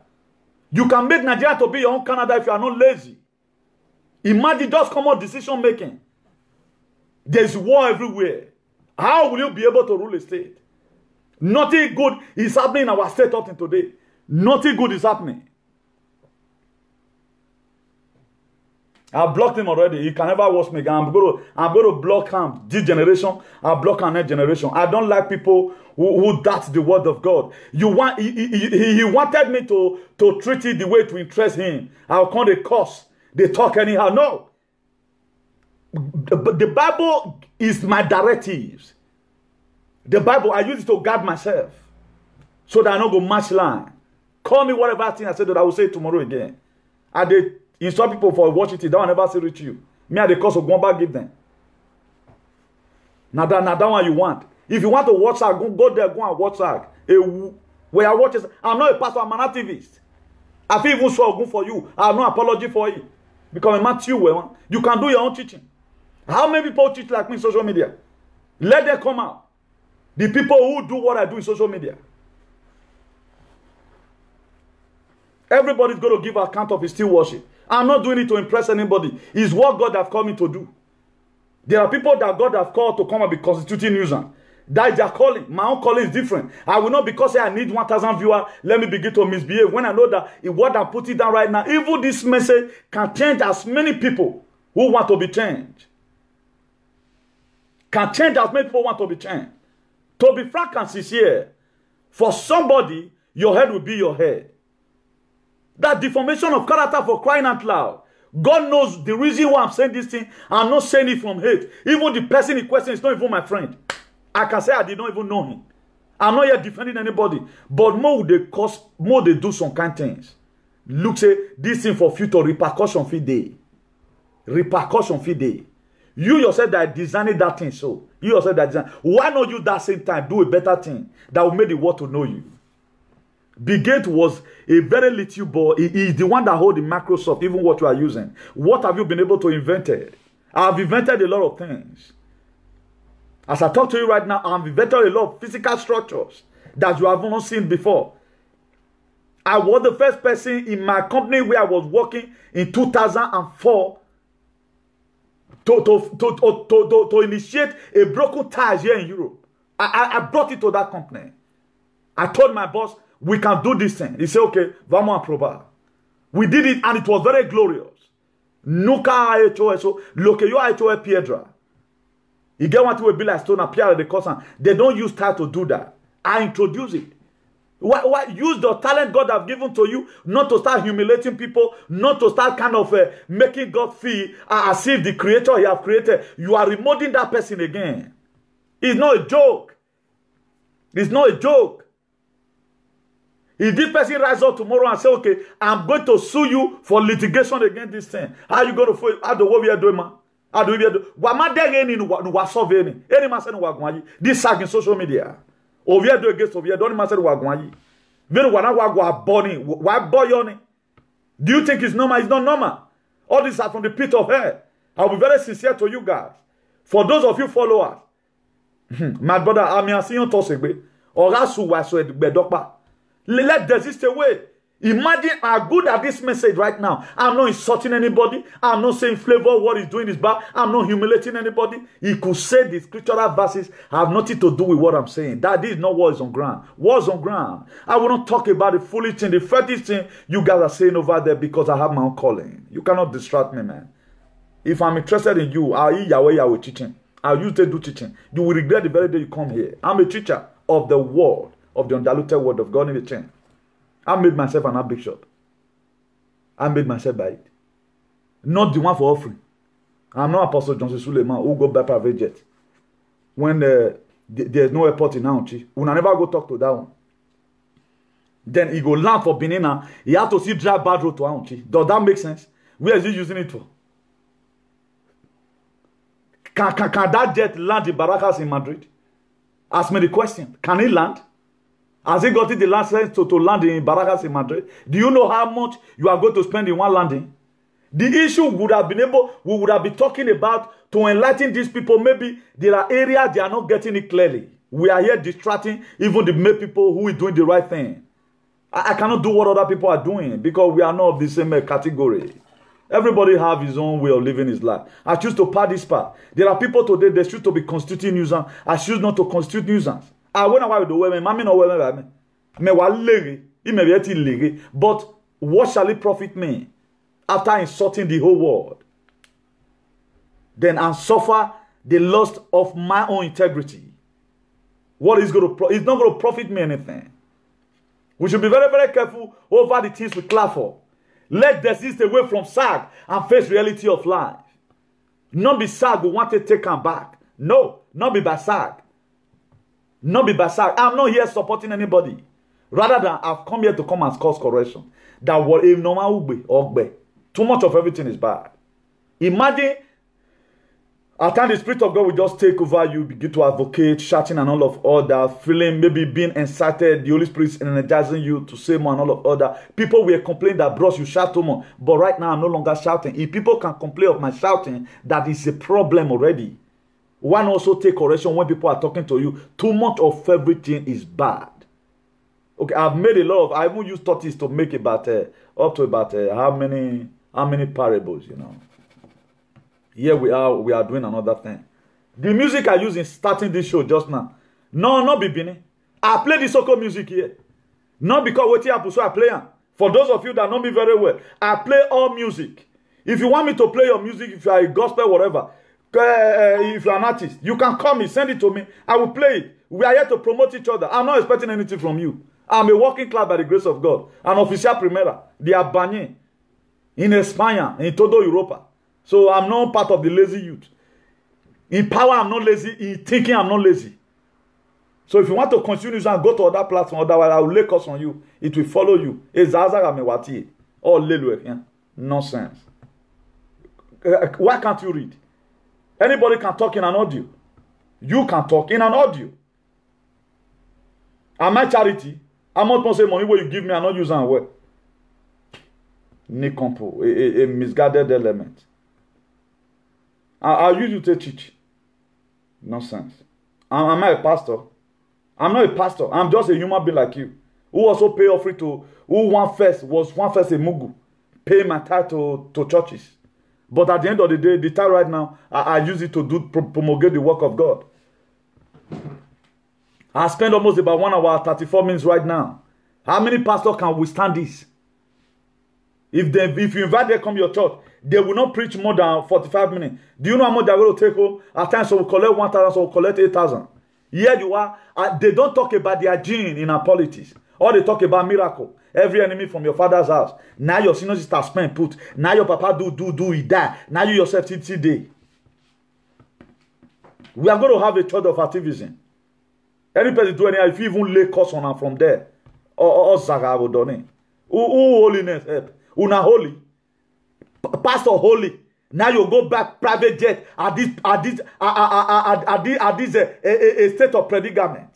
You can make Nigeria to be your own Canada if you are not lazy. Imagine just common decision making. There's war everywhere. How will you be able to rule a state? Nothing good is happening in our state up to today. Nothing good is happening. I blocked him already. He can never watch me again. I'm going to block him this generation. I'll block our next generation. I don't like people who doubt the word of God. He wanted me to treat it the way to interest him. I'll call the curse. They talk anyhow. No. But the Bible is my directives. The Bible, I use it to guard myself. So that I don't go match line. Call me whatever thing I said that I will say tomorrow again. I did. In some people for Washington, that will never say reach you. Me at the cost of one back give them. Now that one you want. If you want to watch her, go there, go and watch her. Where I watch, I'm not a pastor, I'm an activist. I feel even so good for you. I have no apology for you. Because I'm not you. You can do your own teaching. How many people teach like me in social media? Let them come out. The people who do what I do in social media. Everybody's going to give account of his still worship. I'm not doing it to impress anybody. It's what God has called me to do. There are people that God has called to come and be constituting nuisance. That is their calling. My own calling is different. I will not, because I need 1,000 viewers, let me begin to misbehave. When I know that what I'm putting down right now, even this message can change as many people who want to be changed. Can change as many people who want to be changed. To be frank and sincere, for somebody, your head will be your head. That deformation of character, for crying out loud. God knows the reason why I'm saying this thing. I'm not saying it from hate. Even the person in question is not even my friend. I can say I did not even know him. I'm not yet defending anybody. But more they do some kind of things. Look, say, this thing for future repercussion fee day. Repercussion fee day. You yourself that designed that thing, so. You yourself that designed. Why not you that same time do a better thing that will make the world to know you? Bill Gates was a very little boy. He is the one that holds the Microsoft, even what you are using. What have you been able to invent? I have invented a lot of things. As I talk to you right now, I have invented a lot of physical structures that you have not seen before. I was the first person in my company where I was working in 2004 to initiate a broken ties here in Europe. I brought it to that company. I told my boss, we can do this thing. He said, okay, vamos a probar. We did it and it was very glorious. Nuka HO so loke yo HO piedra. You get what will be like stone appear the cousin. They don't use time to do that. I introduce it. Why use the talent God have given to you, not to start humiliating people, not to start kind of making God feel as if the creator he have created, you are remolding that person again. It's not a joke. It's not a joke. If this person rise up tomorrow and say, okay, I'm going to sue you for litigation against this thing, how are you going to how do what we are doing, man? How do we do? This sag in social media. Ovia do against Ovia, don't matter what Guayi. Then what bonnie, what boyoni. Do you think it's normal? It's not normal. All these are from the pit of hell. I'll be very sincere to you guys. For those of you followers, my brother, I'm seeing you tossing, or else who was bedokpa. Let desist away. Imagine how good at this message right now. I'm not insulting anybody. I'm not saying flavor what he's doing is bad. I'm not humiliating anybody. He could say the scriptural verses have nothing to do with what I'm saying. That is not what is on ground. What's on ground? I will not talk about the foolish thing, the fetish thing you guys are saying over there because I have my own calling. You cannot distract me, man. If I'm interested in you, I'll eat Yahweh teaching. I'll use to do teaching. You will regret the very day you come here. I'm a teacher of the word, of the undiluted word of God in the chain. I made myself an bishop. I made myself by it. Not the one for offering. I'm not Apostle Johnson Suleiman who go by private jet. When there's no airport in Aunchi, we never go talk to that one. Then he go land for Benin. He have to see drive bad road to Aunchi. Does that make sense? Where is he using it for? Can that jet land in Barracas in Madrid? Ask me the question. Can he land? Has he got the license to land in Barracas in Madrid? Do you know how much you are going to spend in one landing? The issue we would have been talking about to enlighten these people. Maybe there are areas they are not getting it clearly. We are here distracting even the main people who is doing the right thing. I cannot do what other people are doing because we are not of the same category. Everybody have his own way of living his life. I choose to part this part. There are people today that choose to be constituting nuisance. I choose not to constitute nuisance. I went away with the women. Mommy no women. But what shall it profit me after insulting the whole world? Then I suffer the loss of my own integrity. What is going to? It's not going to profit me anything. We should be very, very careful over the things we clap for. Let desist away from SAG and face reality of life. Not be SAG we want to take them back. No, not be by SAG. Not be by SAG. I'm not here supporting anybody. Rather than I've come here to come and cause correction. That what if normal ugbe or too much of everything is bad. Imagine at times the Spirit of God will just take over you, begin to advocate, shouting and all of other, feeling maybe being incited, the Holy Spirit is energizing you to say more and all of other. People will complain that, bros, you shout too much. But right now I'm no longer shouting. If people can complain of my shouting, that is a problem already. One also take correction when people are talking to you. Too much of everything is bad. Okay, I've made a lot of, I even use 30s to make about up to about how many parables, you know. Here we are doing another thing. The music I use in starting this show just now. No, not Bibini. I play the soccer music here. Not because what happened, so I play it. For those of you that know me very well, I play all music. If you want me to play your music, if you are a gospel, whatever, if you're an artist, you can call me, send it to me. I will play it. We are here to promote each other. I'm not expecting anything from you. I'm a working class by the grace of God. An official primera. They are banning in España, in todo Europa. So I'm not part of the lazy youth. In power, I'm not lazy. In thinking, I'm not lazy. So if you want to continue and go to other platforms, otherwise I will lay curse on you. It will follow you. Nonsense. Why can't you read? Anybody can talk in an audio. You can talk in an audio. Am I charity? I'm not going to say money where you give me and not use and well. Nikompo, a misguided element. I'll use you to teach. Nonsense. Am I a pastor? I'm not a pastor. I'm just a human being like you. Who also pay offering to, who was one first a mugu. Pay my tithe to churches. But at the end of the day, the time right now, I use it to promulgate the work of God. I spend almost about 1 hour, 34 minutes right now. How many pastors can withstand this? If you invite them come to your church, they will not preach more than 45 minutes. Do you know how much they're going to take home? At times, so we collect 1,000, so we collect 8,000. Here you are. They don't talk about their gene in our politics. Or they talk about miracle. Every enemy from your father's house. Now your senior sister spend put. Now your papa do, he die. Now you yourself today. We are going to have a church of activism. Any person do anything, if you even lay curse on her from there, or Zaga will done it. Who holiness help? Una holy. Pastor holy. Now you go back private jet at this a state of predicament.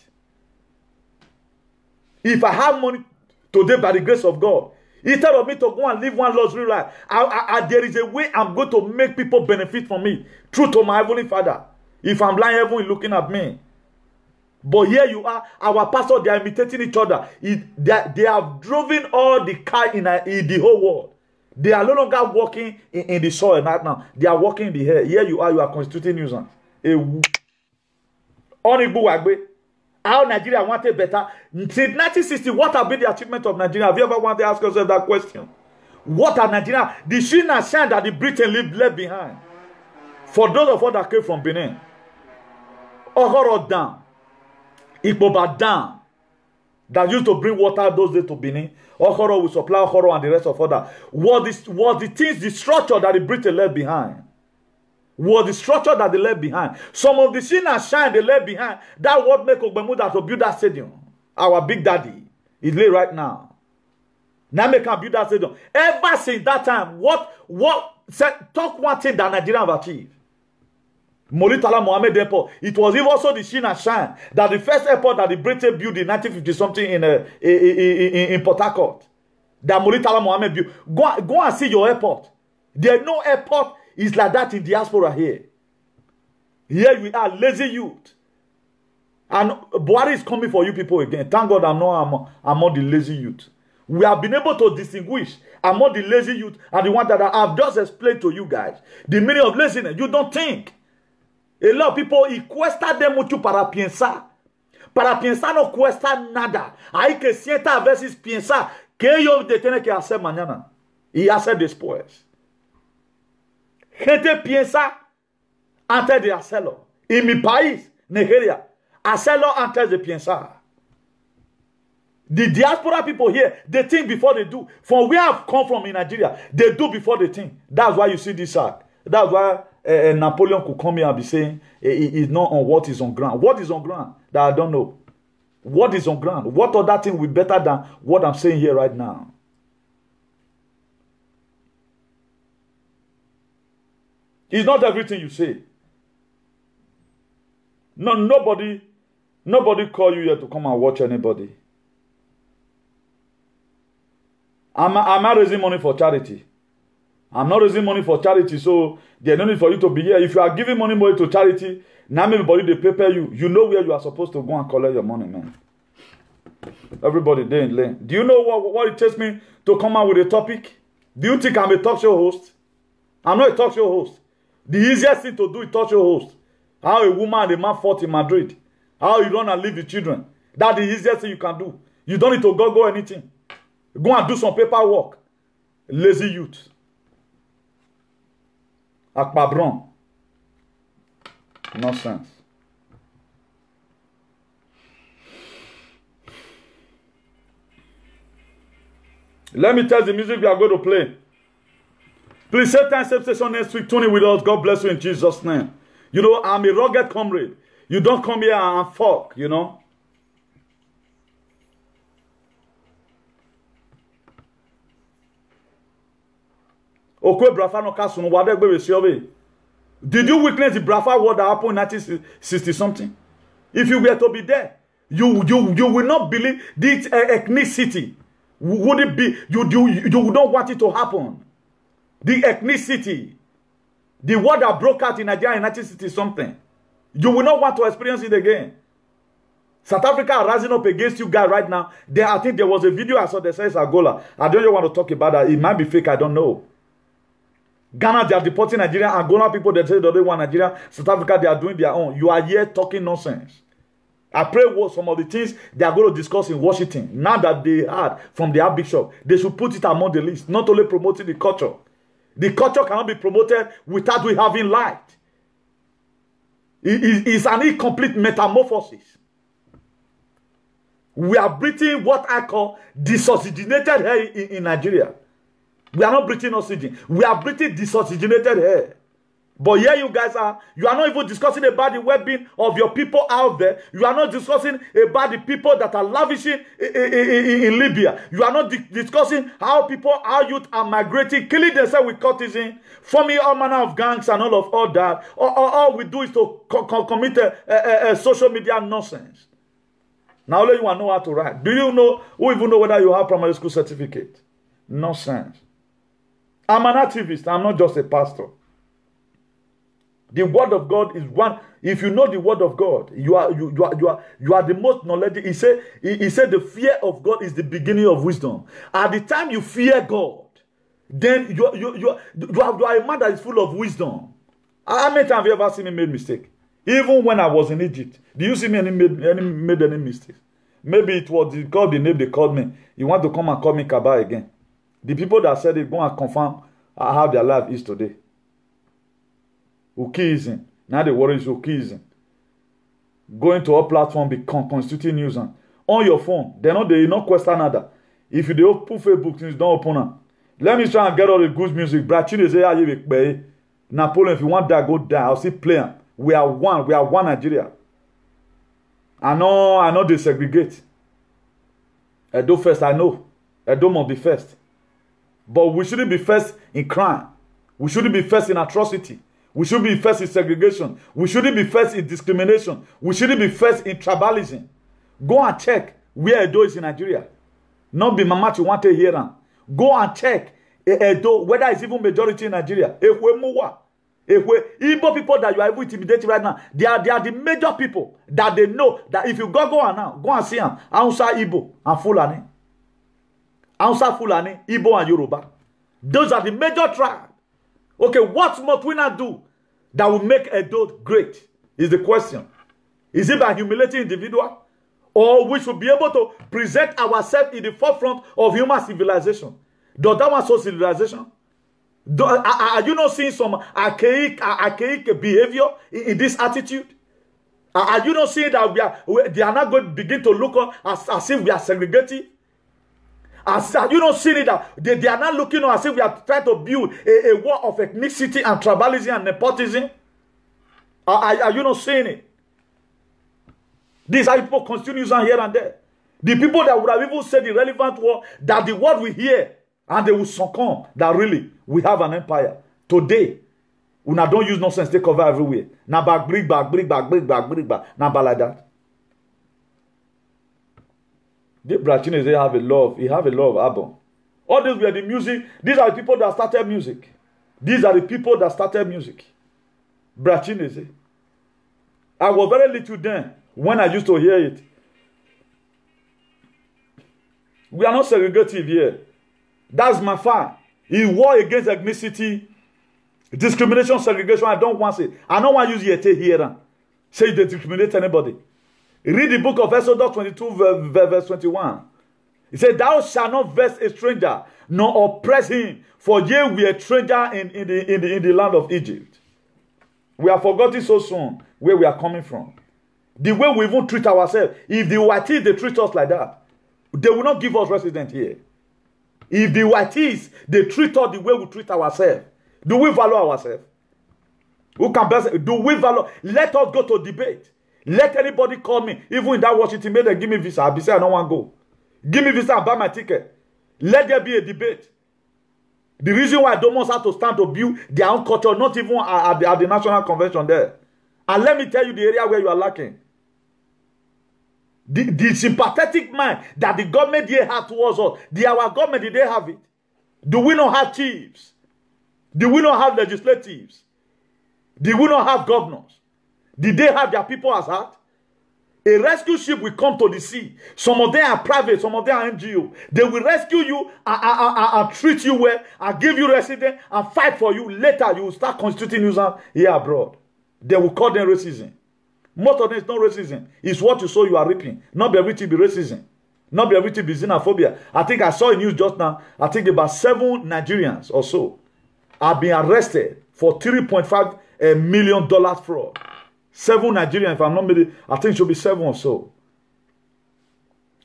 If I have money today by the grace of God, instead of me to go and live one luxury life, there is a way I'm going to make people benefit from me. True to my heavenly Father. If I'm blind, heaven is looking at me. But here you are, our pastor, they are imitating each other. They have driven all the car in the whole world. They are no longer walking in the soil right now. They are walking in the air. Here you are constituting nuisance. How Nigeria wanted better. Since 1960, what have been the achievement of Nigeria? Have you ever wanted to ask yourself that question? What are Nigeria? The sheen and shine that the Britain left behind. For those of us that came from Benin, Okoro Dam, Ikpoba Dam, that used to bring water those days to Benin, Okoro will supply Okoro and the rest of other. Was the things, the structure that the Britain left behind? Was the structure that they left behind? Some of the sheen and shine they left behind. That what make Ogbemuda to build that stadium. Our big daddy is late right now. Now make can build that stadium. Ever since that time, talk one thing that Nigeria have achieved. Molitala Mohammed Airport. It was even also the sheen and shine that the first airport that the British built in 1950 something in Port Harcourt. That Molitala Mohammed built. Go and see your airport. There is no airport is like that in diaspora here. Here we are, lazy youth. And Buhari is coming for you people again. Thank God I'm not the lazy youth. We have been able to distinguish among the lazy youth and the one that I have just explained to you guys. The meaning of laziness. You don't think. A lot of people, y cuesta de mucho para pensar. Para pensar no cuesta nada. Hay que sienta a veces pensar que ellos tienen que hacer mañana. Y hacer después. Gente piensa antes de hacerlo. En mi país, Nigeria, hacerlo antes de pensar. The diaspora people here, they think before they do. From where I've come from in Nigeria, they do before they think. That's why you see this side. That's why Napoleon could come here and be saying it's not on what is on ground. What is on ground that I don't know? What is on ground? What other thing will be better than what I'm saying here right now? It's not everything you say. No, nobody call you here to come and watch anybody. I'm not raising money for charity. I'm not raising money for charity, so there's no need for you to be here. If you are giving money to charity, now everybody they prepare you. You know where you are supposed to go and collect your money, man. Everybody there in lane. Do you know what it takes me to come out with a topic? Do you think I'm a talk show host? I'm not a talk show host. The easiest thing to do is talk show host. How a woman and a man fought in Madrid. How you run and leave the children. That's the easiest thing you can do. You don't need to go anything. Go and do some paperwork. Lazy youth. Akpabron. Nonsense. Let me tell the music we are going to play. Please say time, same station next week. Tune in with us. God bless you in Jesus' name. You know, I'm a rugged comrade. You don't come here and fuck, you know. Did you witness the Brafa war that happened in 1960 something? If you were to be there, you will not believe this ethnicity. Would it be you don't want it to happen? The ethnicity, the war that broke out in Nigeria in 1960 something. You will not want to experience it again. South Africa are rising up against you guys right now. I think there was a video I saw that says Angola. I don't even want to talk about that. It might be fake. I don't know. Ghana, they are deporting Nigeria. Angola people, they say they don't want Nigeria. South Africa, they are doing their own. You are here talking nonsense. I pray what some of the things they are going to discuss in Washington, now that they heard from the Archbishop, they should put it among the list. Not only promoting the culture. The culture cannot be promoted without we having light. It's an incomplete metamorphosis. We are breathing what I call deoxygenated air in Nigeria. We are not breathing oxygen. We are breathing deoxygenated air. But here you guys are, you are not even discussing about the well-being of your people out there. You are not discussing about the people that are lavishing in Libya. You are not discussing how our youth are migrating, killing themselves with courtesan, forming all manner of gangs and all that. All we do is to commit a social media nonsense. Now only you want to know how to write. Do you know, who even know whether you have primary school certificate? Nonsense. I'm an activist. I'm not just a pastor. The word of God is one. If you know the word of God, you are the most knowledgeable. He said the fear of God is the beginning of wisdom. At the time you fear God, then you are a man that is full of wisdom. How many times have you ever seen me make mistake? Even when I was in Egypt, do you see me made any mistakes? Maybe it was because the name they called me. You want to come and call me Kaba again? The people that said it go and confirm how their life is today. Ukism. Now the word is Ukism. Going to our platform, be constituting news on your phone. They not question nada. If you do open Facebook, things don't open them. Let me try and get all the good music. Brachine say you be Napoleon. If you want that, go down. I'll see playing. We are one. We are one Nigeria. I know they segregate. Edo first, I know. Edo must be first. But we shouldn't be first in crime. We shouldn't be first in atrocity. We should be first in segregation. We shouldn't be first in discrimination. We shouldn't be first in tribalism. Go and check where Edo is in Nigeria. Not be mama you want to hear them. Go and check Edo, whether it's even majority in Nigeria. Igbo people that you are even intimidating right now, they are the major people that they know that if you go on now, go and see them. Hausa, Igbo, and Fulani. Hausa, Fulani, Igbo, and Yoruba. Those are the major tribes. Okay, what must we not do that will make Edo great? Is the question. Is it by humiliating individual? Or we should be able to present ourselves in the forefront of human civilization? Does that one show civilization? Are you not seeing some archaic behavior in this attitude? Are you not seeing that they are not going to begin to look on as if we are segregating? Are you not seeing that they are not looking on as if we are trying to build a war of ethnicity and tribalism and nepotism? Are you not seeing it? These are people continuing on here and there. The people that would have even said the relevant word, that the word we hear, and they will succumb, that really, we have an empire. Today, we now don't use nonsense, take cover everywhere. Now bring back. Now like that. The Brachines, they have a love. He have a love of Abba. All these were the music. These are the people that started music. These are the people that started music. Brachines. I was very little then when I used to hear it. We are not segregative here. That's my fight. He war against ethnicity, discrimination, segregation. I don't want to say. I don't want to use yete here. Say they discriminate anybody. Read the book of Exodus 22, verse 21. It said, "Thou shalt not vex a stranger, nor oppress him, for ye were a stranger in the land of Egypt." We are forgetting so soon where we are coming from. The way we even treat ourselves. If the Whiteys, they treat us like that, they will not give us residence here. If the Whiteys, they treat us the way we treat ourselves, do we value ourselves? Who can best? Do we value? Let us go to debate. Let anybody call me, even in that Washington, may they give me visa. I'll be saying I don't want to go. Give me visa and buy my ticket. Let there be a debate. The reason why Domos have to stand to build their own culture, not even at the National Convention there. And let me tell you the area where you are lacking. The sympathetic mind that the government here have towards us, our government, did they have it? Do we not have chiefs? Do we not have legislatives? Do we not have governors? Did they have their people as heart? A rescue ship will come to the sea. Some of them are private, some of them are NGO. They will rescue you and treat you well and give you residence and fight for you. Later, you will start constituting users here abroad. They will call them racism. Most of them is not racism. It's what you sow you are reaping. Not be everything be racism. Not be everything be xenophobia. I think I saw a news just now. I think about 7 Nigerians or so have been arrested for $3.5 million fraud. 7 Nigerians, if I'm not mistaken, I think it should be 7 or so.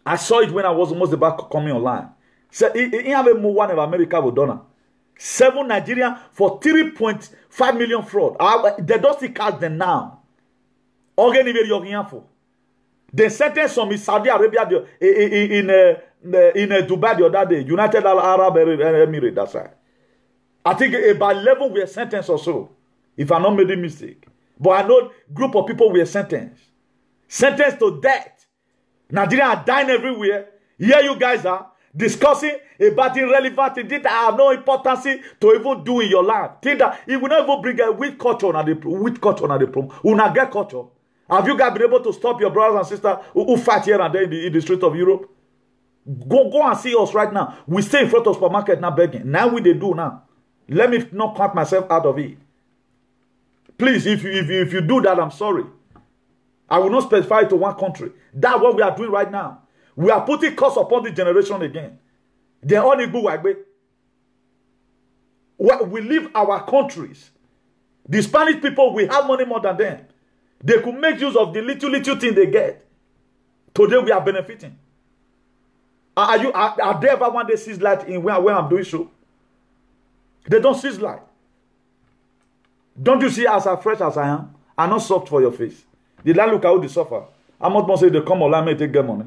I saw it when I was almost about coming online. So, he have a move one of America with Donna. 7 Nigerians for 3.5 million fraud. They don't see catch them now. They sentenced some in Saudi Arabia in Dubai the other day, United Arab Emirates. That's right. I think about 11 were sentenced or so, if I'm not making a mistake. But I know a group of people were sentenced to death. Nigeria are dying everywhere. Here you guys are discussing about irrelevant things that have no importance to even do in your life. Think that it will not even bring a which culture on the problem. Will not get culture. Have you guys been able to stop your brothers and sisters who fight here and there in the streets of Europe? Go and see us right now. We stay in front of supermarket now begging. Now we they do now. Let me not count myself out of it. Please, if you do that, I'm sorry. I will not specify it to one country. That's what we are doing right now. We are putting curse upon the generation again. They are all in good way. We leave our countries. The Spanish people, we have money more than them. They could make use of the little thing they get. Today we are benefiting. Are they ever one day sees light in where I'm doing so? They don't see light. Don't you see as fresh as I am? I'm not soft for your face. Did I look how they suffer? I'm not going to say they come online and take their money.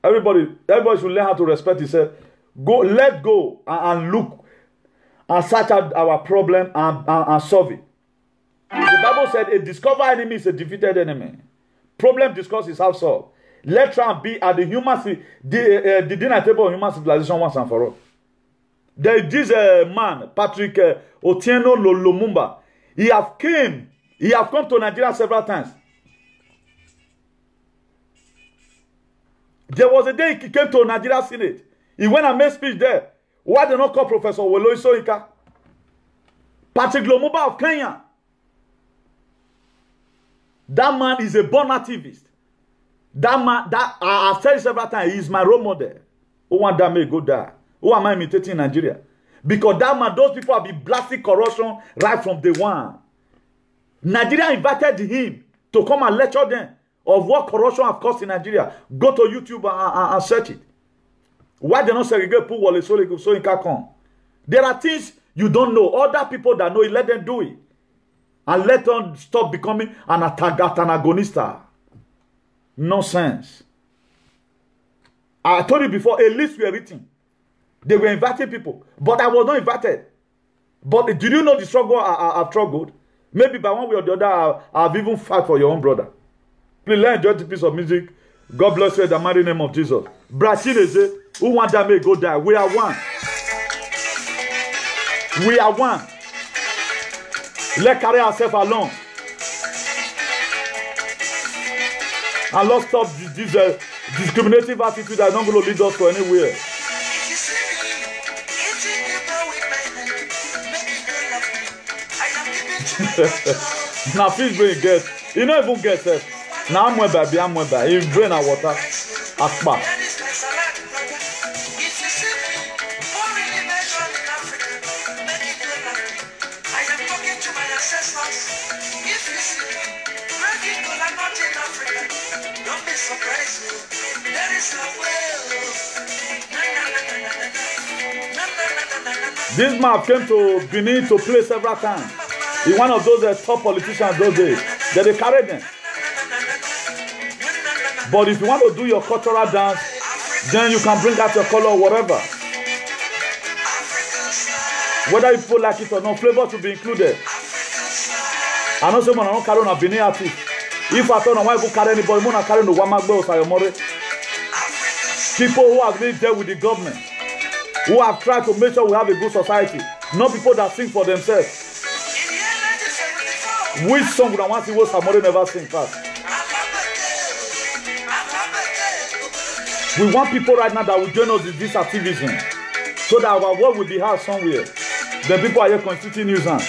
Everybody should learn how to respect himself. Let go and look and search out our problem and solve it. The Bible said a discovered enemy is a defeated enemy. Problem discussed is half solved. Let's try and be at the dinner table of human civilization once and for all. There is this man, Patrick Otieno Lumumba. He have come to Nigeria several times. There was a day he came to Nigeria Senate. He went and made speech there. Why they not call Professor Wole Soyinka? Patrick Lumumba of Kenya. That man is a born activist. That man, I've said it several times, he is my role model. Who want that may go die? Who am I imitating in Nigeria? Because that man, those people have been blasting corruption right from day one. Nigeria invited him to come and lecture them of what corruption have caused in Nigeria. Go to YouTube and search it. Why they not segregate poor Wole Soyinka come? There are things you don't know. Other people that know it, let them do it. And let them stop becoming an antagonista. Nonsense. I told you before, a list were written. They were inviting people. But I was not invited. But did you know the struggle I've struggled? Maybe by one way or the other, I've even fought for your own brother. Please let enjoy the piece of music. God bless you in the mighty name of Jesus. Brachineze, who want that may go die. We are one. We are one. Let's carry ourselves along. And let's stop this discriminative attitude that's not going to lead us to anywhere. Now fish brain get. You don't even get it. Now I'm way baby, I'm way back. You brain and water. Akpa. This man came to Benin to play several times. He's one of those top politicians those days. That they carried them. But if you want to do your cultural dance, then you can bring out your color or whatever. Whether you feel like it or not, flavor should be included. I know someone I don't carry on a Benin artist. If I don't know why you carry anybody, I'm not carrying the Wamagbe or Sayomore. People who have lived there with the government, who have tried to make sure we have a good society, not people that sing for themselves. Which song would I want to see what Samore never sing first? We want people right now that will join us in this activism so that our work will be heard somewhere. Then people are here constituting nuisance.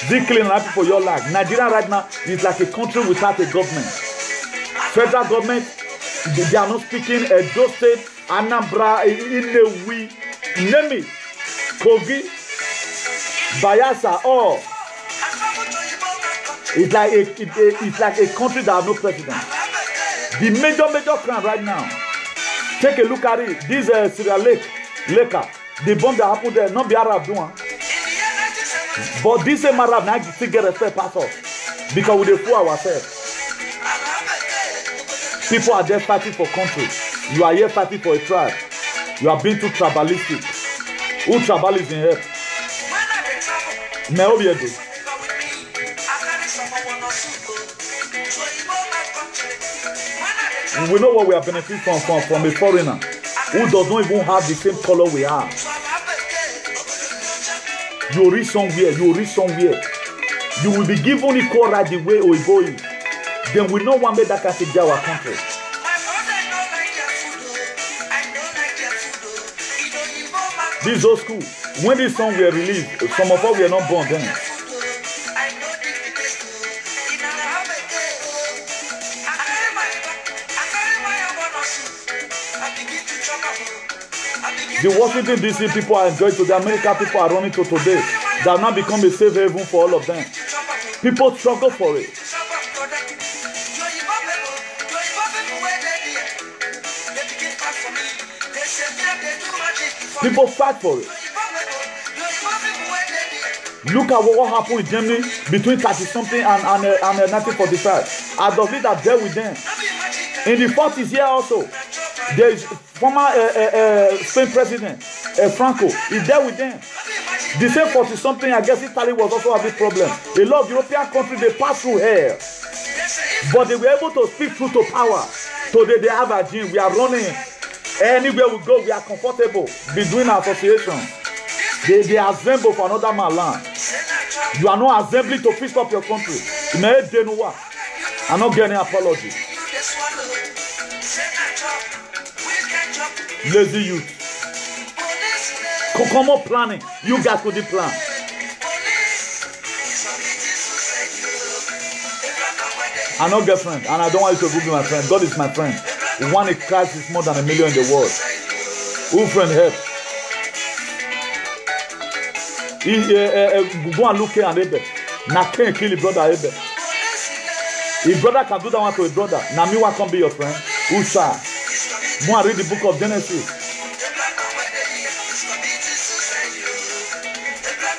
Declaring like people your life. Nigeria right now is like a country without a government. Federal government, they are not speaking Edo State, Anambra, Inewi, name it, Kogi. Bayelsa, oh. It's like a country that has no president. The major crime right now. Take a look at it. This Syria Laker, the bomb that happened there, not the Arab doing. But this same Arab now still get respect past us because we dey fool ourselves. People are there fighting for country. You are here fighting for a tribe. You are being too tribalistic. Who tribalism in here? We know what we are benefiting from a foreigner who does not even have the same color we have. You reach somewhere. You will be given equal right the way Oyibo is. Then we know one way that can take our country. This old school. When this song were released, some of us were not born then. The Washington DC people are enjoying today. American people are running to today. They have now become a safe haven for all of them. People struggle for it. People fight for it. Look at what happened in Germany between 30-something and 1945. Adolf Hitler there with them. In the 40s here also, there is former Spain president Franco is there with them. The same 40-something, I guess Italy was also having problem. A lot of European countries, they pass through here. But they were able to speak through to power. Today they have a gene. We are running. Anywhere we go, we are comfortable. Between association. They assemble for another man land. You are not assembling to fix up your country. I'm not getting an apology. Lazy youth. Come on, planning. You guys could plan. I'm not girlfriend, and I don't want you to be my friend. God is my friend. One in Christ is more than 1 million in the world. Who friend help? Go and look here and Abel. Now can't kill his brother Abel. His brother can do that one to his brother. Now me one can be your friend. Who shall? Go and read the book of Genesis.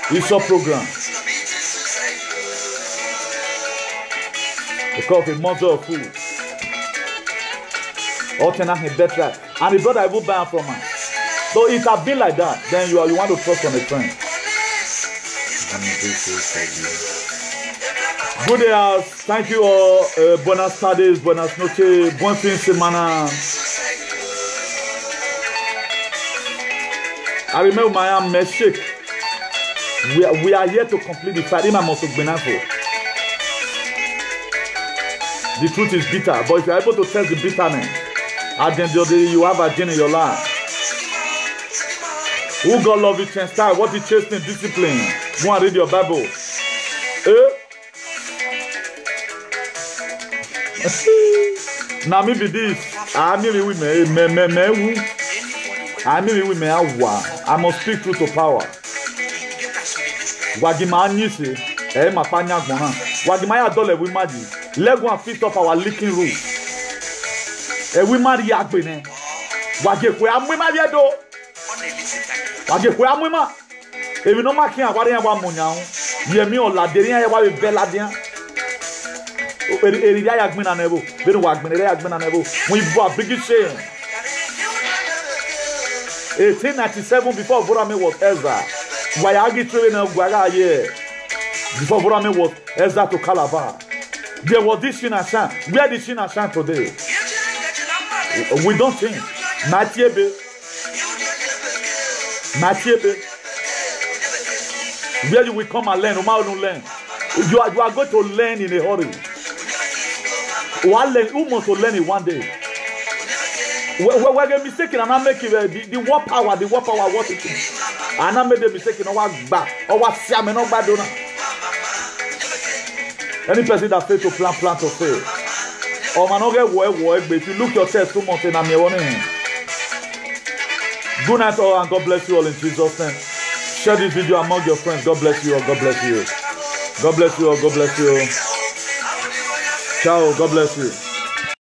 It's a program. Because a monster of food. Or can have better. And the brother will buy from her. So it has been like that. Then you want to trust on a friend. Good day, thank you all. Buenas tardes, buenas noches, buen fin de semana. I remember my mistake. We are here to complete the fight. The truth is bitter, but if you are able to test the bitterness, at the end of the day, you have a gene in your life. Who God love you, change style? What is chastening? Discipline. Go and read your Bible. Now me be this. I must speak truth to power. Wagima nyisi, mapanya gbona. Wagima ya dole we maji. Let's go and fix up our leaking roof. We marry yagbene. Wagekwe amwema yedo. Wagekwe amwema. Ebi no makin aware yan wa munya ho. Yemi oladere yan wa be ladian. Eri ya yagbena na ebo. Be no wagbene yagbena na ebo. When you a big shame. 1897 before Borame was Ezra. Wayagi train na Gwaga here. Before Borame was Ezra to Calabar. There was this Shinashan. Where is Shinashan today? We don't think. Matiebe. Where you will come and learn. You are going to learn in a hurry. Who must to learn it one day? We're getting mistaken and I'm making the war power, what it is. And I made the mistake in our back. Or what Siam and Badona. Any person that fails to plan to fail. Or man, okay, work, but if you look your test 2 months and I'm your warning. Good night all and God bless you all in Jesus' name. Share this video among your friends. God bless you all. God bless you. God bless you all. God bless you. Ciao. God bless you.